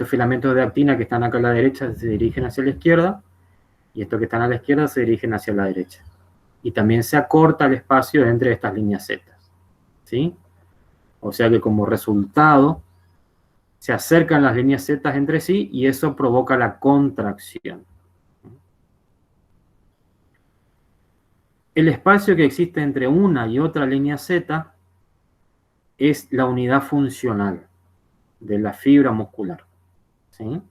Speaker 1: filamentos de actina que están acá a la derecha se dirigen hacia la izquierda, y estos que están a la izquierda se dirigen hacia la derecha. Y también se acorta el espacio entre estas líneas Z, ¿sí? O sea que como resultado se acercan las líneas Z entre sí y eso provoca la contracción. El espacio que existe entre una y otra línea Z es la unidad funcional de la fibra muscular, ¿sí?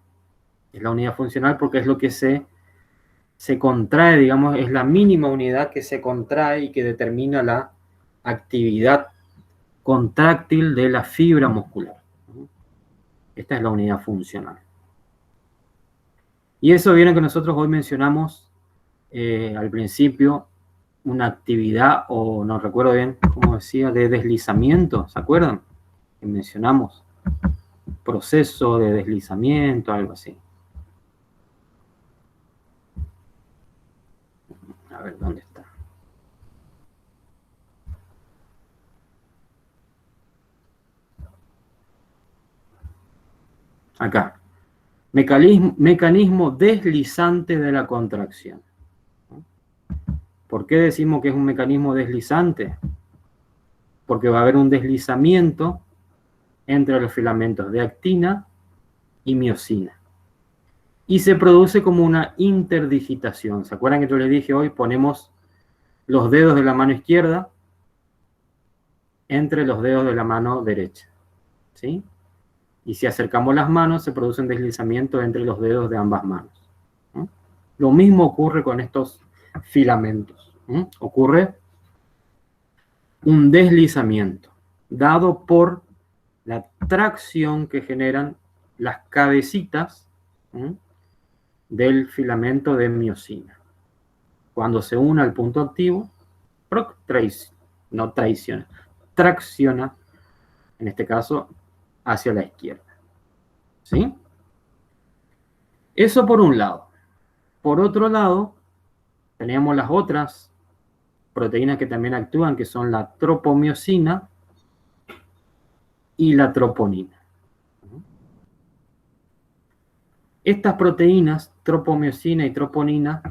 Speaker 1: Es la unidad funcional porque es lo que se contrae, digamos, es la mínima unidad que se contrae y que determina la actividad contráctil de la fibra muscular. Esta es la unidad funcional. Y eso vieron que nosotros hoy mencionamos al principio una actividad, o no recuerdo bien cómo decía, de deslizamiento, ¿se acuerdan? que mencionamos. Proceso de deslizamiento, algo así. A ver, ¿dónde está? Acá. Mecanismo deslizante de la contracción. ¿Por qué decimos que es un mecanismo deslizante? Porque va a haber un deslizamiento entre los filamentos de actina y miosina. Y se produce como una interdigitación. ¿Se acuerdan que yo les dije hoy? Ponemos los dedos de la mano izquierda entre los dedos de la mano derecha. ¿Sí? Y si acercamos las manos, se produce un deslizamiento entre los dedos de ambas manos. ¿Sí? Lo mismo ocurre con estos filamentos. ¿Sí? Ocurre un deslizamiento dado por la tracción que generan las cabecitas, ¿sí?, del filamento de miosina. Cuando se une al punto activo, tracciona, en este caso, hacia la izquierda. ¿Sí? Eso por un lado. Por otro lado, tenemos las otras proteínas que también actúan, que son la tropomiosina y la troponina. Estas proteínas, tropomiosina y troponina,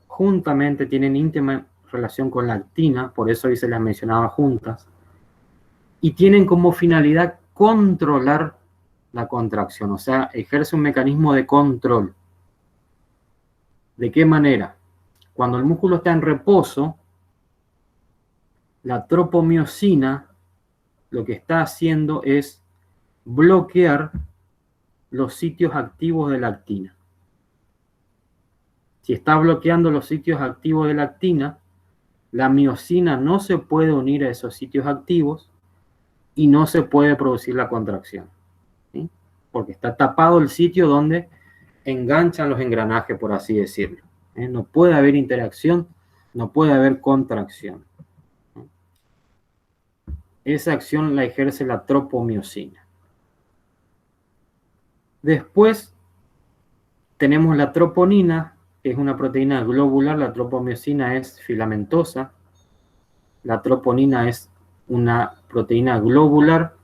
Speaker 1: juntamente tienen íntima relación con la actina, por eso hoy se las mencionaba juntas, y tienen como finalidad controlar la contracción, o sea, ejerce un mecanismo de control. ¿De qué manera? Cuando el músculo está en reposo, la tropomiosina lo que está haciendo es bloquear los sitios activos de la actina. Si está bloqueando los sitios activos de la actina, la miosina no se puede unir a esos sitios activos y no se puede producir la contracción, ¿sí? Porque está tapado el sitio donde enganchan los engranajes, por así decirlo. No puede haber interacción, no puede haber contracción. Esa acción la ejerce la tropomiosina. Después tenemos la troponina, que es una proteína globular. La tropomiosina es filamentosa. La troponina es una proteína globular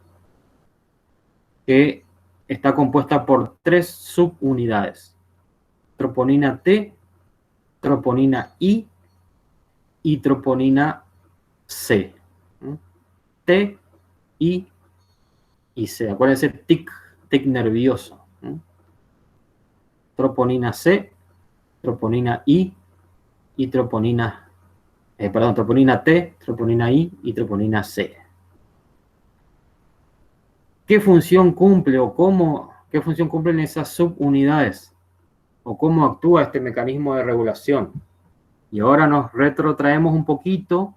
Speaker 1: que está compuesta por 3 subunidades: troponina T, troponina I y troponina C. T, I y C. Acuérdense, tic nervioso. Troponina C, troponina I y troponina T, troponina I y troponina C. ¿Qué función cumple qué función cumplen esas subunidades? ¿O cómo actúa este mecanismo de regulación? Y ahora nos retrotraemos un poquito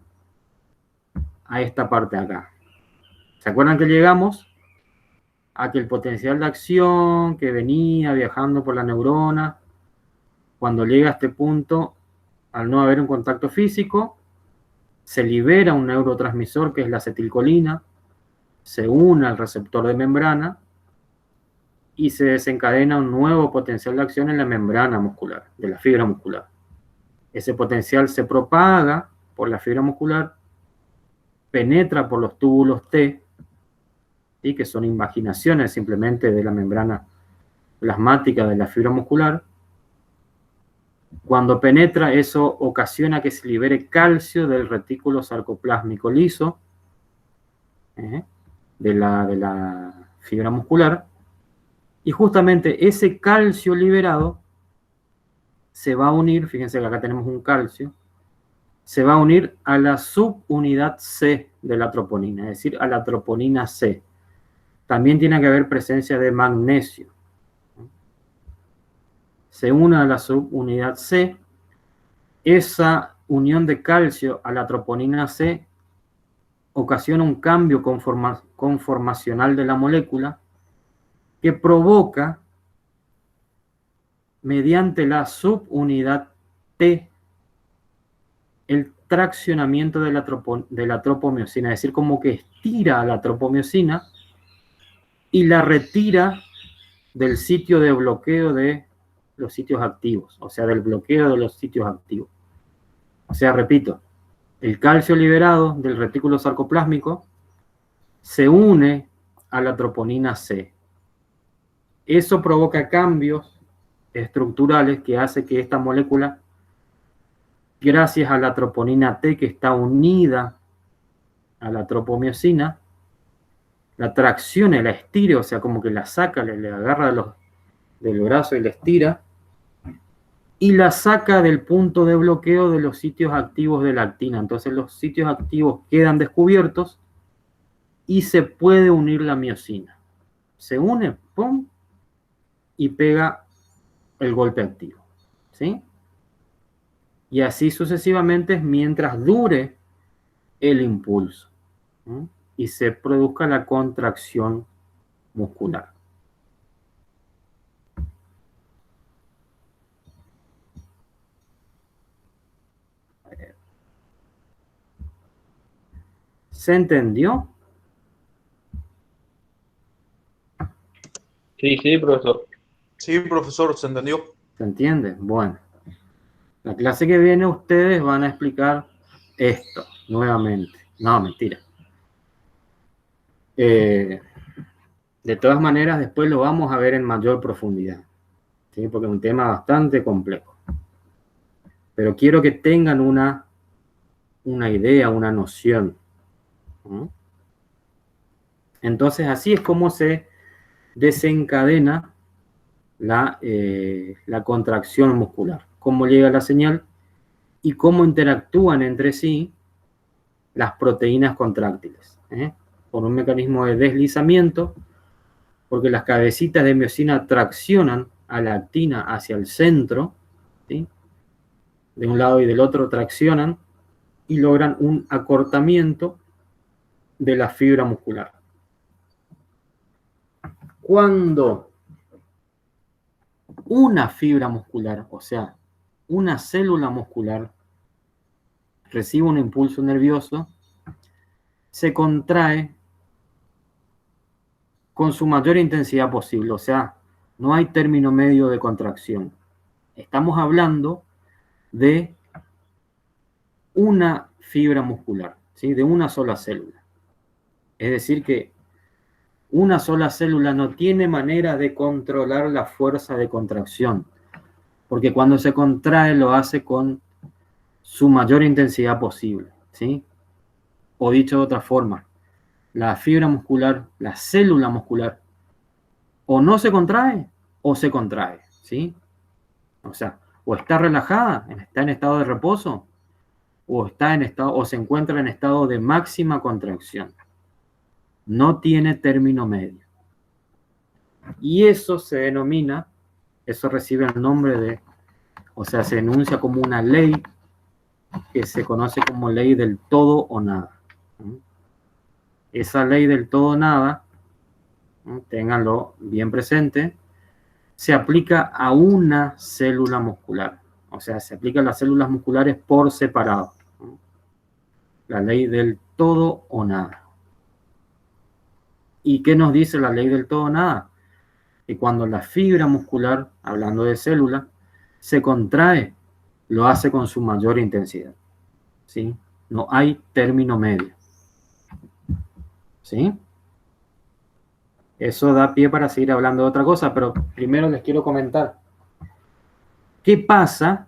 Speaker 1: a esta parte de acá. ¿Se acuerdan que llegamos a que el potencial de acción que venía viajando por la neurona, cuando llega a este punto, al no haber un contacto físico, se libera un neurotransmisor que es la acetilcolina, se une al receptor de membrana y se desencadena un nuevo potencial de acción en la membrana muscular, de la fibra muscular. Ese potencial se propaga por la fibra muscular, penetra por los túbulos T, ¿sí?, que son invaginaciones simplemente de la membrana plasmática de la fibra muscular. Cuando penetra, eso ocasiona que se libere calcio del retículo sarcoplásmico liso, de la fibra muscular, y justamente ese calcio liberado se va a unir, fíjense que acá tenemos un calcio, se va a unir a la subunidad C de la troponina, es decir, a la troponina C. También tiene que haber presencia de magnesio. Se une a la subunidad C. Esa unión de calcio a la troponina C ocasiona un cambio conformacional de la molécula que provoca, mediante la subunidad T, el traccionamiento de la tropomiosina, es decir, como que estira a la tropomiosina y la retira del sitio de bloqueo de los sitios activos, o sea, del bloqueo de los sitios activos. O sea, repito, el calcio liberado del retículo sarcoplásmico se une a la troponina C. Eso provoca cambios estructurales que hace que esta molécula, gracias a la troponina T que está unida a la tropomiosina, la traccione, la estire, o sea, como que la saca, le agarra del brazo y la estira, y la saca del punto de bloqueo de los sitios activos de la actina. Entonces los sitios activos quedan descubiertos y se puede unir la miosina. Se une, ¡pum!, y pega el golpe activo, ¿sí? Y así sucesivamente mientras dure el impulso, ¿sí? Y se produzca la contracción muscular. ¿Se entendió?
Speaker 2: Sí, sí, profesor.
Speaker 3: Sí, profesor, ¿se entendió?
Speaker 1: ¿Se entiende? Bueno, la clase que viene ustedes van a explicar esto nuevamente. No, mentira. De todas maneras, después lo vamos a ver en mayor profundidad, ¿sí? Porque es un tema bastante complejo. Pero quiero que tengan una idea, una noción. ¿Mm? Entonces, así es como se desencadena la contracción muscular. Cómo llega la señal y cómo interactúan entre sí las proteínas contráctiles, por un mecanismo de deslizamiento, porque las cabecitas de miosina traccionan a la actina hacia el centro, ¿sí? De un lado y del otro traccionan y logran un acortamiento de la fibra muscular. Cuando una fibra muscular, o sea, una célula muscular, recibe un impulso nervioso, se contrae con su mayor intensidad posible, o sea, no hay término medio de contracción. Estamos hablando de una fibra muscular, ¿sí? De una sola célula. Es decir que una sola célula no tiene manera de controlar la fuerza de contracción, porque cuando se contrae lo hace con su mayor intensidad posible, ¿sí? O dicho de otra forma, la fibra muscular, la célula muscular, o no se contrae o se contrae, ¿sí? O sea, o está relajada, está en estado de reposo, o se encuentra en estado de máxima contracción. No tiene término medio. Y eso se denomina, eso recibe el nombre de, o sea, se enuncia como una ley que se conoce como ley del todo o nada. Esa ley del todo o nada, ténganlo bien presente, se aplica a una célula muscular. O sea, se aplica a las células musculares por separado. La ley del todo o nada. ¿Y qué nos dice la ley del todo o nada? Que cuando la fibra muscular, hablando de célula, se contrae, lo hace con su mayor intensidad, ¿sí? No hay término medio, ¿sí? Eso da pie para seguir hablando de otra cosa, pero primero les quiero comentar qué pasa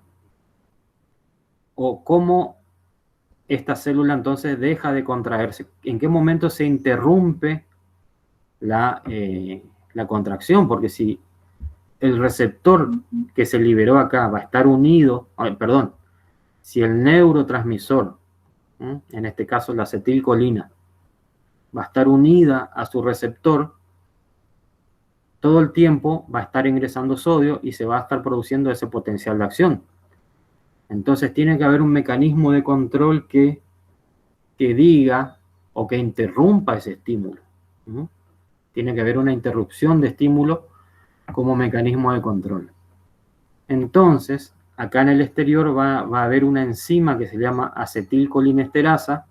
Speaker 1: o cómo esta célula entonces deja de contraerse. ¿En qué momento se interrumpe la contracción? Porque si el receptor que se liberó acá va a estar unido, si el neurotransmisor, en este caso la acetilcolina, va a estar unida a su receptor, todo el tiempo va a estar ingresando sodio y se va a estar produciendo ese potencial de acción. Entonces tiene que haber un mecanismo de control que diga o que interrumpa ese estímulo. Tiene que haber una interrupción de estímulo como mecanismo de control. Entonces, acá en el exterior va a haber una enzima que se llama acetilcolinesterasa,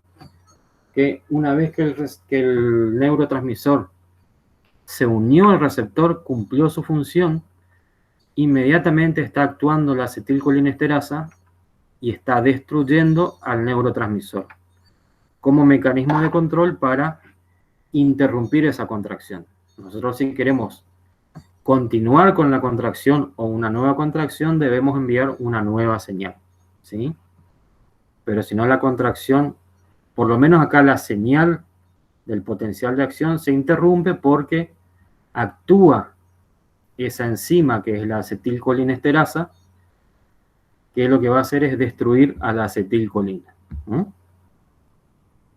Speaker 1: que una vez que el neurotransmisor se unió al receptor, cumplió su función, inmediatamente está actuando la acetilcolinesterasa y está destruyendo al neurotransmisor como mecanismo de control para interrumpir esa contracción. Nosotros, si queremos continuar con la contracción o una nueva contracción, debemos enviar una nueva señal, ¿sí? Pero si no, la contracción, por lo menos acá la señal del potencial de acción se interrumpe porque actúa esa enzima que es la acetilcolinesterasa, que lo que va a hacer es destruir a la acetilcolina.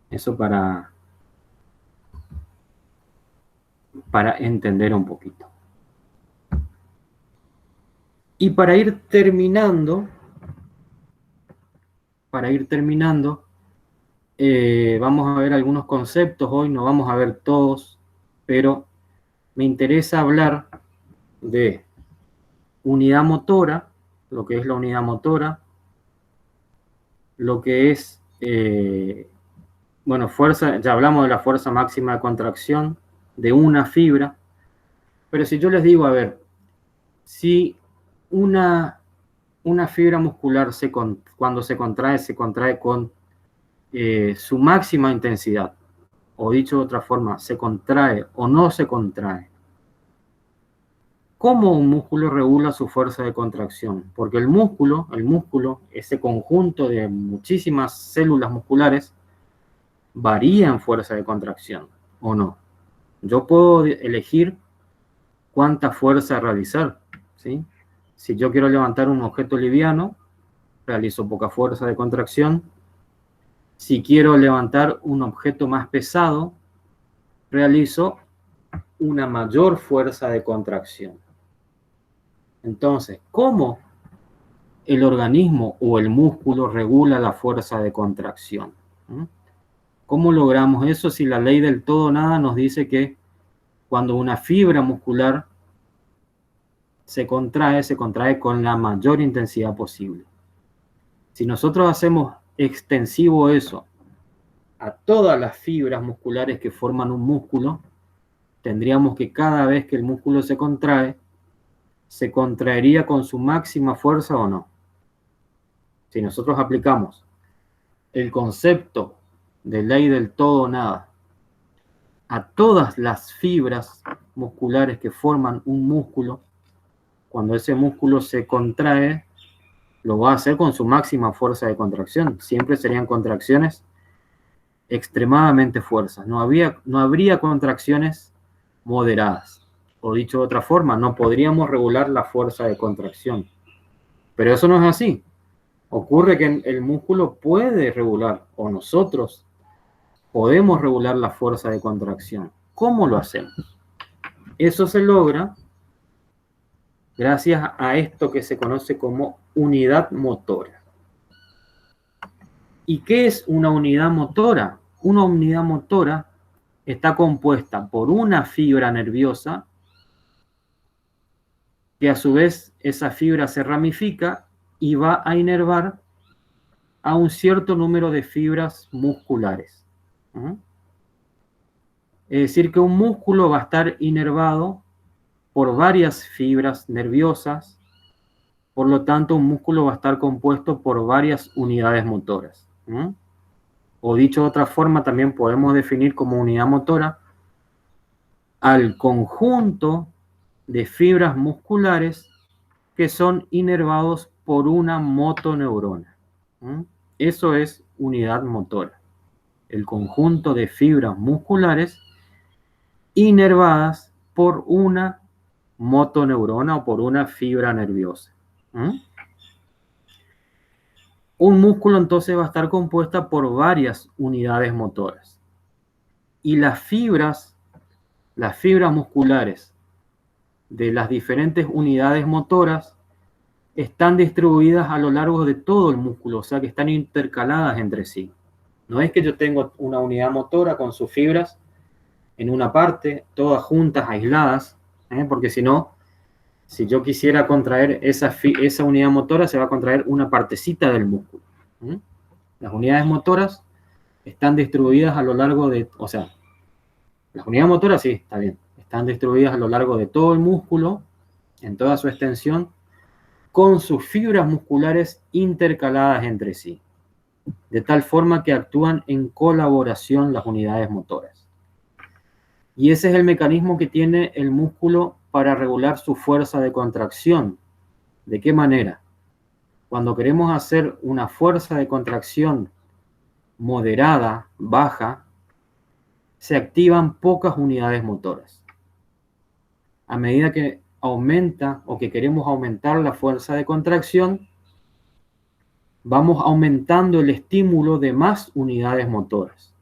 Speaker 1: Eso para entender un poquito. Y para ir terminando, vamos a ver algunos conceptos. Hoy no vamos a ver todos, pero me interesa hablar de unidad motora, lo que es la unidad motora, lo que es, bueno, fuerza, ya hablamos de la fuerza máxima de contracción de una fibra, pero si yo les digo, a ver, si una fibra muscular cuando se contrae con su máxima intensidad, o dicho de otra forma, se contrae o no se contrae. ¿Cómo un músculo regula su fuerza de contracción? Porque el músculo, ese conjunto de muchísimas células musculares, varía en fuerza de contracción, ¿o no? Yo puedo elegir cuánta fuerza realizar, ¿sí? Si yo quiero levantar un objeto liviano, realizo poca fuerza de contracción. Si quiero levantar un objeto más pesado, realizo una mayor fuerza de contracción. Entonces, ¿cómo el organismo o el músculo regula la fuerza de contracción? ¿Cómo logramos eso si la ley del todo nada nos dice que cuando una fibra muscular se contrae con la mayor intensidad posible? Si nosotros hacemos extensivo eso a todas las fibras musculares que forman un músculo, tendríamos que cada vez que el músculo se contrae, ¿se contraería con su máxima fuerza o no? Si nosotros aplicamos el concepto de ley del todo o nada a todas las fibras musculares que forman un músculo, cuando ese músculo se contrae, lo va a hacer con su máxima fuerza de contracción. Siempre serían contracciones extremadamente fuertes. No habría contracciones moderadas. O dicho de otra forma, no podríamos regular la fuerza de contracción. Pero eso no es así. Ocurre que el músculo puede regular, o nosotros podemos regular la fuerza de contracción. ¿Cómo lo hacemos? Eso se logra gracias a esto que se conoce como unidad motora. ¿Y qué es una unidad motora? Una unidad motora está compuesta por una fibra nerviosa que a su vez esa fibra se ramifica y va a inervar a un cierto número de fibras musculares. Es decir, que un músculo va a estar inervado por varias fibras nerviosas, por lo tanto un músculo va a estar compuesto por varias unidades motoras. O dicho de otra forma, también podemos definir como unidad motora al conjunto de fibras musculares que son inervados por una motoneurona. Eso es unidad motora. El conjunto de fibras musculares inervadas por una motoneurona o por una fibra nerviosa. Un músculo entonces va a estar compuesta por varias unidades motoras. Y las fibras musculares de las diferentes unidades motoras están distribuidas a lo largo de todo el músculo, o sea que están intercaladas entre sí. No es que yo tengo una unidad motora con sus fibras en una parte, todas juntas, aisladas, porque si no, si yo quisiera contraer esa unidad motora, se va a contraer una partecita del músculo. Las unidades motoras están distribuidas a lo largo de, o sea, las unidades motoras sí, está bien, Están distribuidas a lo largo de todo el músculo, en toda su extensión, con sus fibras musculares intercaladas entre sí, de tal forma que actúan en colaboración las unidades motoras. Y ese es el mecanismo que tiene el músculo para regular su fuerza de contracción. ¿De qué manera? Cuando queremos hacer una fuerza de contracción moderada, baja, se activan pocas unidades motoras. A medida que aumenta o que queremos aumentar la fuerza de contracción, vamos aumentando el estímulo de más unidades motoras.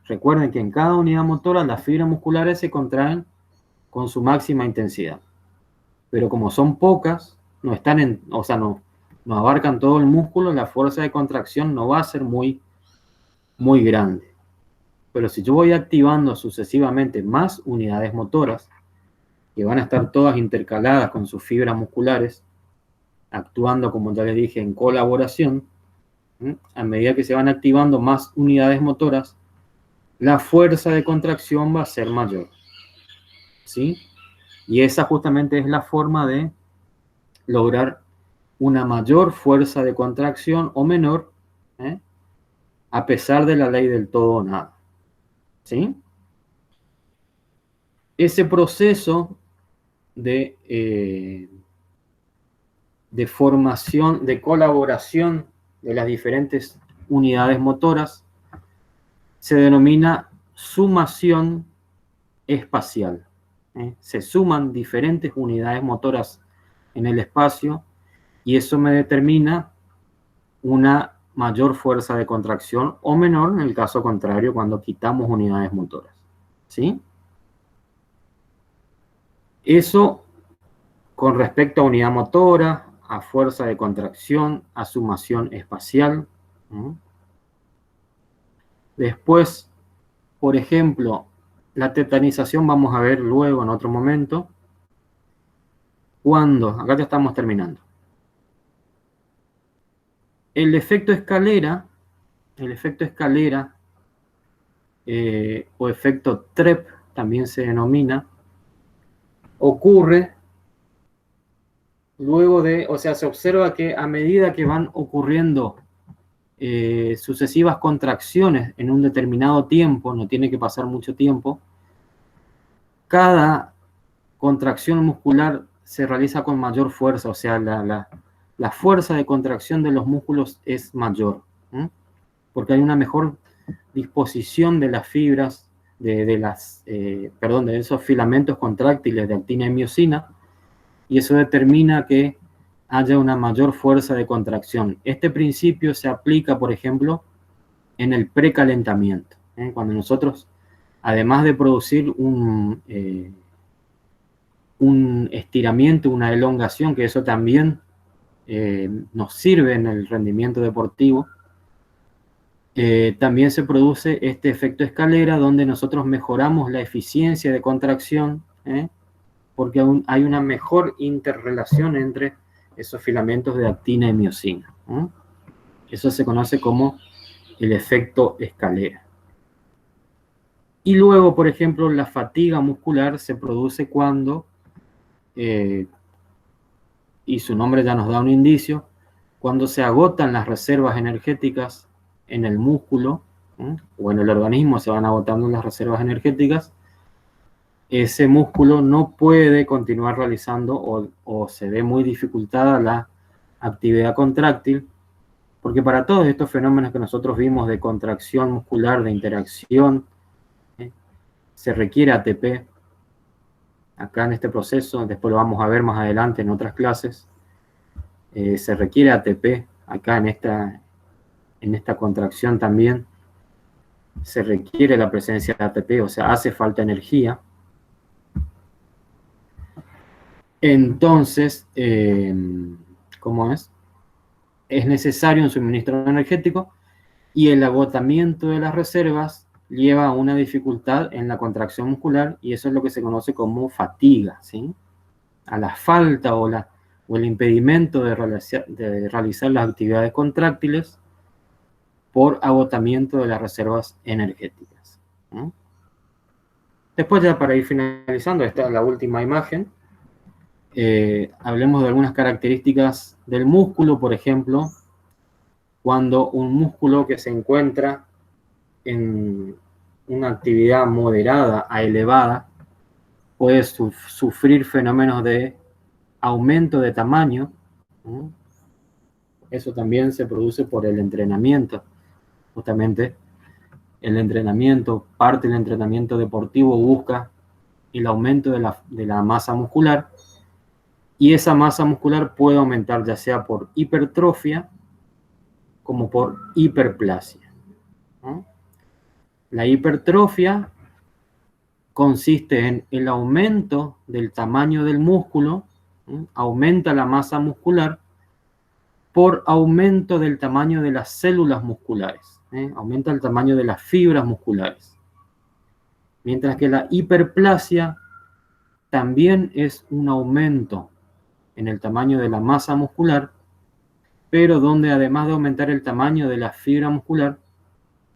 Speaker 1: Recuerden que en cada unidad motora las fibras musculares se contraen con su máxima intensidad. Pero como son pocas, no abarcan todo el músculo, la fuerza de contracción no va a ser muy grande. Pero si yo voy activando sucesivamente más unidades motoras, que van a estar todas intercaladas con sus fibras musculares, actuando, como ya les dije, en colaboración, a medida que se van activando más unidades motoras, la fuerza de contracción va a ser mayor. ¿Sí? Y esa justamente es la forma de lograr una mayor fuerza de contracción o menor, a pesar de la ley del todo o nada. ¿Sí? Ese proceso de formación, de colaboración de las diferentes unidades motoras se denomina sumación espacial. Se suman diferentes unidades motoras en el espacio y eso me determina una mayor fuerza de contracción o menor en el caso contrario cuando quitamos unidades motoras. ¿Sí? Eso con respecto a unidad motora, a fuerza de contracción, a sumación espacial. Después, por ejemplo, la tetanización vamos a ver luego en otro momento. Cuando, acá ya estamos terminando. El efecto escalera o efecto TREP también se denomina, ocurre luego de, se observa que a medida que van ocurriendo sucesivas contracciones en un determinado tiempo, no tiene que pasar mucho tiempo, cada contracción muscular se realiza con mayor fuerza, la fuerza de contracción de los músculos es mayor, porque hay una mejor disposición de las fibras, de esos filamentos contráctiles de actina y miosina, y eso determina que haya una mayor fuerza de contracción. Este principio se aplica, por ejemplo, en el precalentamiento, cuando nosotros, además de producir un estiramiento, una elongación, que eso también nos sirve en el rendimiento deportivo, también se produce este efecto escalera donde nosotros mejoramos la eficiencia de contracción, porque hay una mejor interrelación entre esos filamentos de actina y miosina. Eso se conoce como el efecto escalera. Y luego, por ejemplo, la fatiga muscular se produce cuando, y su nombre ya nos da un indicio, cuando se agotan las reservas energéticas en el músculo, o en el organismo se van agotando las reservas energéticas, ese músculo no puede continuar realizando o se ve muy dificultada la actividad contráctil, porque para todos estos fenómenos que nosotros vimos de contracción muscular, de interacción, se requiere ATP. Acá en este proceso, después lo vamos a ver más adelante en otras clases, se requiere ATP. Acá en esta contracción también se requiere la presencia de ATP, hace falta energía. Entonces, ¿cómo es? Es necesario un suministro energético y el agotamiento de las reservas lleva a una dificultad en la contracción muscular y eso es lo que se conoce como fatiga, ¿sí? A la falta o el impedimento de realizar las actividades contráctiles por agotamiento de las reservas energéticas. Después, ya para ir finalizando, esta es la última imagen. Hablemos de algunas características del músculo, por ejemplo, cuando un músculo que se encuentra en una actividad moderada a elevada puede sufrir fenómenos de aumento de tamaño. Eso también se produce por el entrenamiento. Justamente el entrenamiento, parte del entrenamiento deportivo busca el aumento de la masa muscular, y esa masa muscular puede aumentar ya sea por hipertrofia como por hiperplasia. La hipertrofia consiste en el aumento del tamaño del músculo, aumenta la masa muscular por aumento del tamaño de las células musculares, aumenta el tamaño de las fibras musculares. Mientras que la hiperplasia también es un aumento en el tamaño de la masa muscular, pero donde además de aumentar el tamaño de la fibra muscular,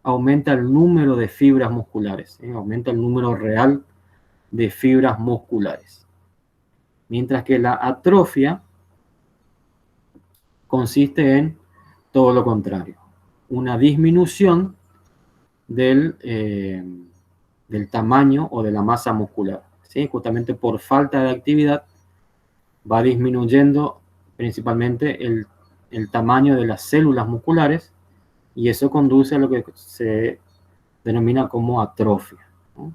Speaker 1: aumenta el número de fibras musculares, aumenta el número real de fibras musculares. Mientras que la atrofia consiste en todo lo contrario, una disminución del tamaño o de la masa muscular. ¿Sí? Justamente por falta de actividad va disminuyendo principalmente el tamaño de las células musculares, y eso conduce a lo que se denomina como atrofia, ¿no?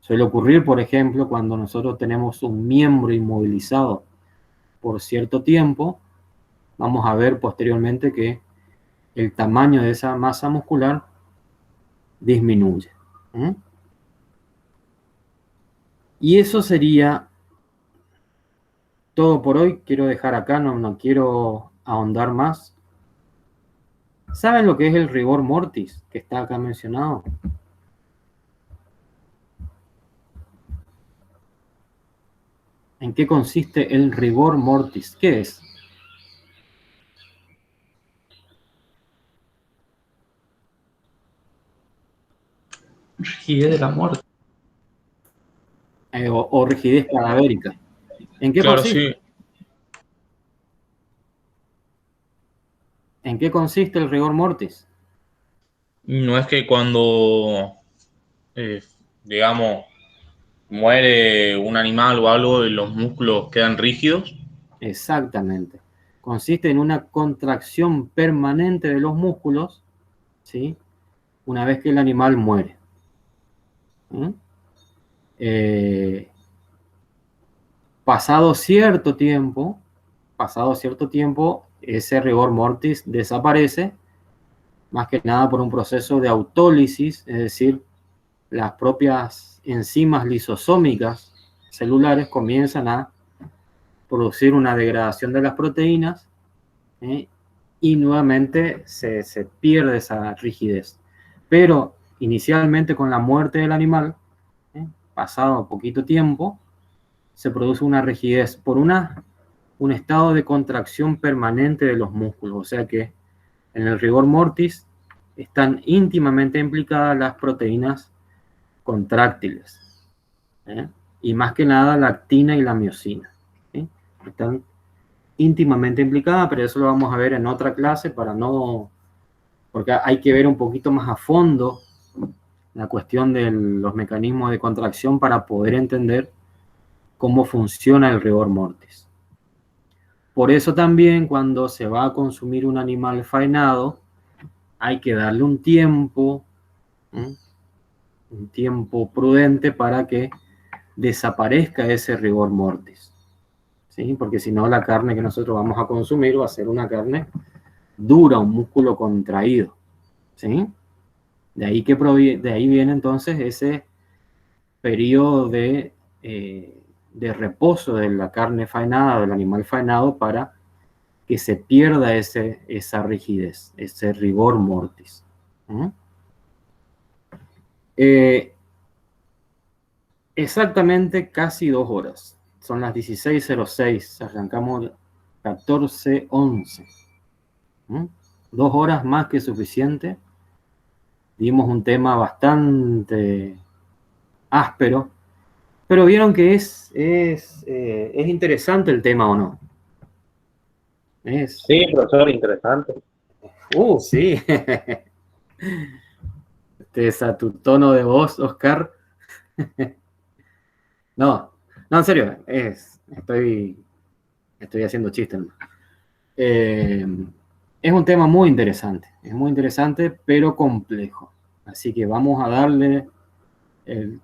Speaker 1: Suele ocurrir, por ejemplo, cuando nosotros tenemos un miembro inmovilizado por cierto tiempo, vamos a ver posteriormente que el tamaño de esa masa muscular disminuye. Y eso sería todo por hoy. Quiero dejar acá, no quiero ahondar más. ¿Saben lo que es el rigor mortis, que está acá mencionado? ¿En qué consiste el rigor mortis? ¿Qué es?
Speaker 4: Rigidez de la muerte.
Speaker 1: O rigidez cadavérica. ¿En qué
Speaker 4: Claro,
Speaker 1: consiste?
Speaker 4: sí.
Speaker 1: ¿En qué consiste el rigor mortis?
Speaker 4: No es que cuando, digamos, muere un animal o algo y los músculos quedan rígidos.
Speaker 1: Exactamente. Consiste en una contracción permanente de los músculos, ¿sí? Una vez que el animal muere. Pasado cierto tiempo, ese rigor mortis desaparece, más que nada por un proceso de autólisis, es decir, las propias enzimas lisosómicas celulares comienzan a producir una degradación de las proteínas, y nuevamente se pierde esa rigidez. Pero inicialmente, con la muerte del animal, pasado poquito tiempo, se produce una rigidez por un estado de contracción permanente de los músculos. O sea que en el rigor mortis están íntimamente implicadas las proteínas contráctiles, y más que nada la actina y la miosina. Están íntimamente implicadas, pero eso lo vamos a ver en otra clase porque hay que ver un poquito más a fondo la cuestión de los mecanismos de contracción para poder entender cómo funciona el rigor mortis. Por eso también, cuando se va a consumir un animal faenado, hay que darle un tiempo prudente para que desaparezca ese rigor mortis, ¿sí? Porque si no, la carne que nosotros vamos a consumir va a ser una carne dura, un músculo contraído, ¿sí? De ahí viene entonces ese periodo de reposo de la carne faenada, del animal faenado, para que se pierda esa rigidez, ese rigor mortis. Exactamente casi 2 horas. Son las 16:06. Arrancamos 14:11. 2 horas más que suficiente. Dimos un tema bastante áspero, pero vieron que es interesante el tema, ¿o no?
Speaker 2: Sí, profesor, interesante.
Speaker 1: Sí. A tu tono de voz, Oscar. No, en serio, estoy haciendo chistes, ¿no? Es un tema muy interesante, pero complejo. Así que vamos a darle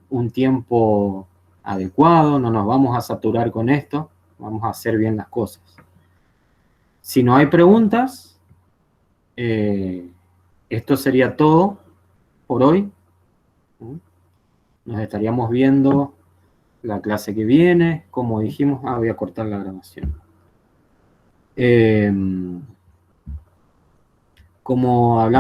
Speaker 1: un tiempo adecuado, no nos vamos a saturar con esto, vamos a hacer bien las cosas. Si no hay preguntas, esto sería todo por hoy. Nos estaríamos viendo la clase que viene. Como dijimos, voy a cortar la grabación. Como hablamos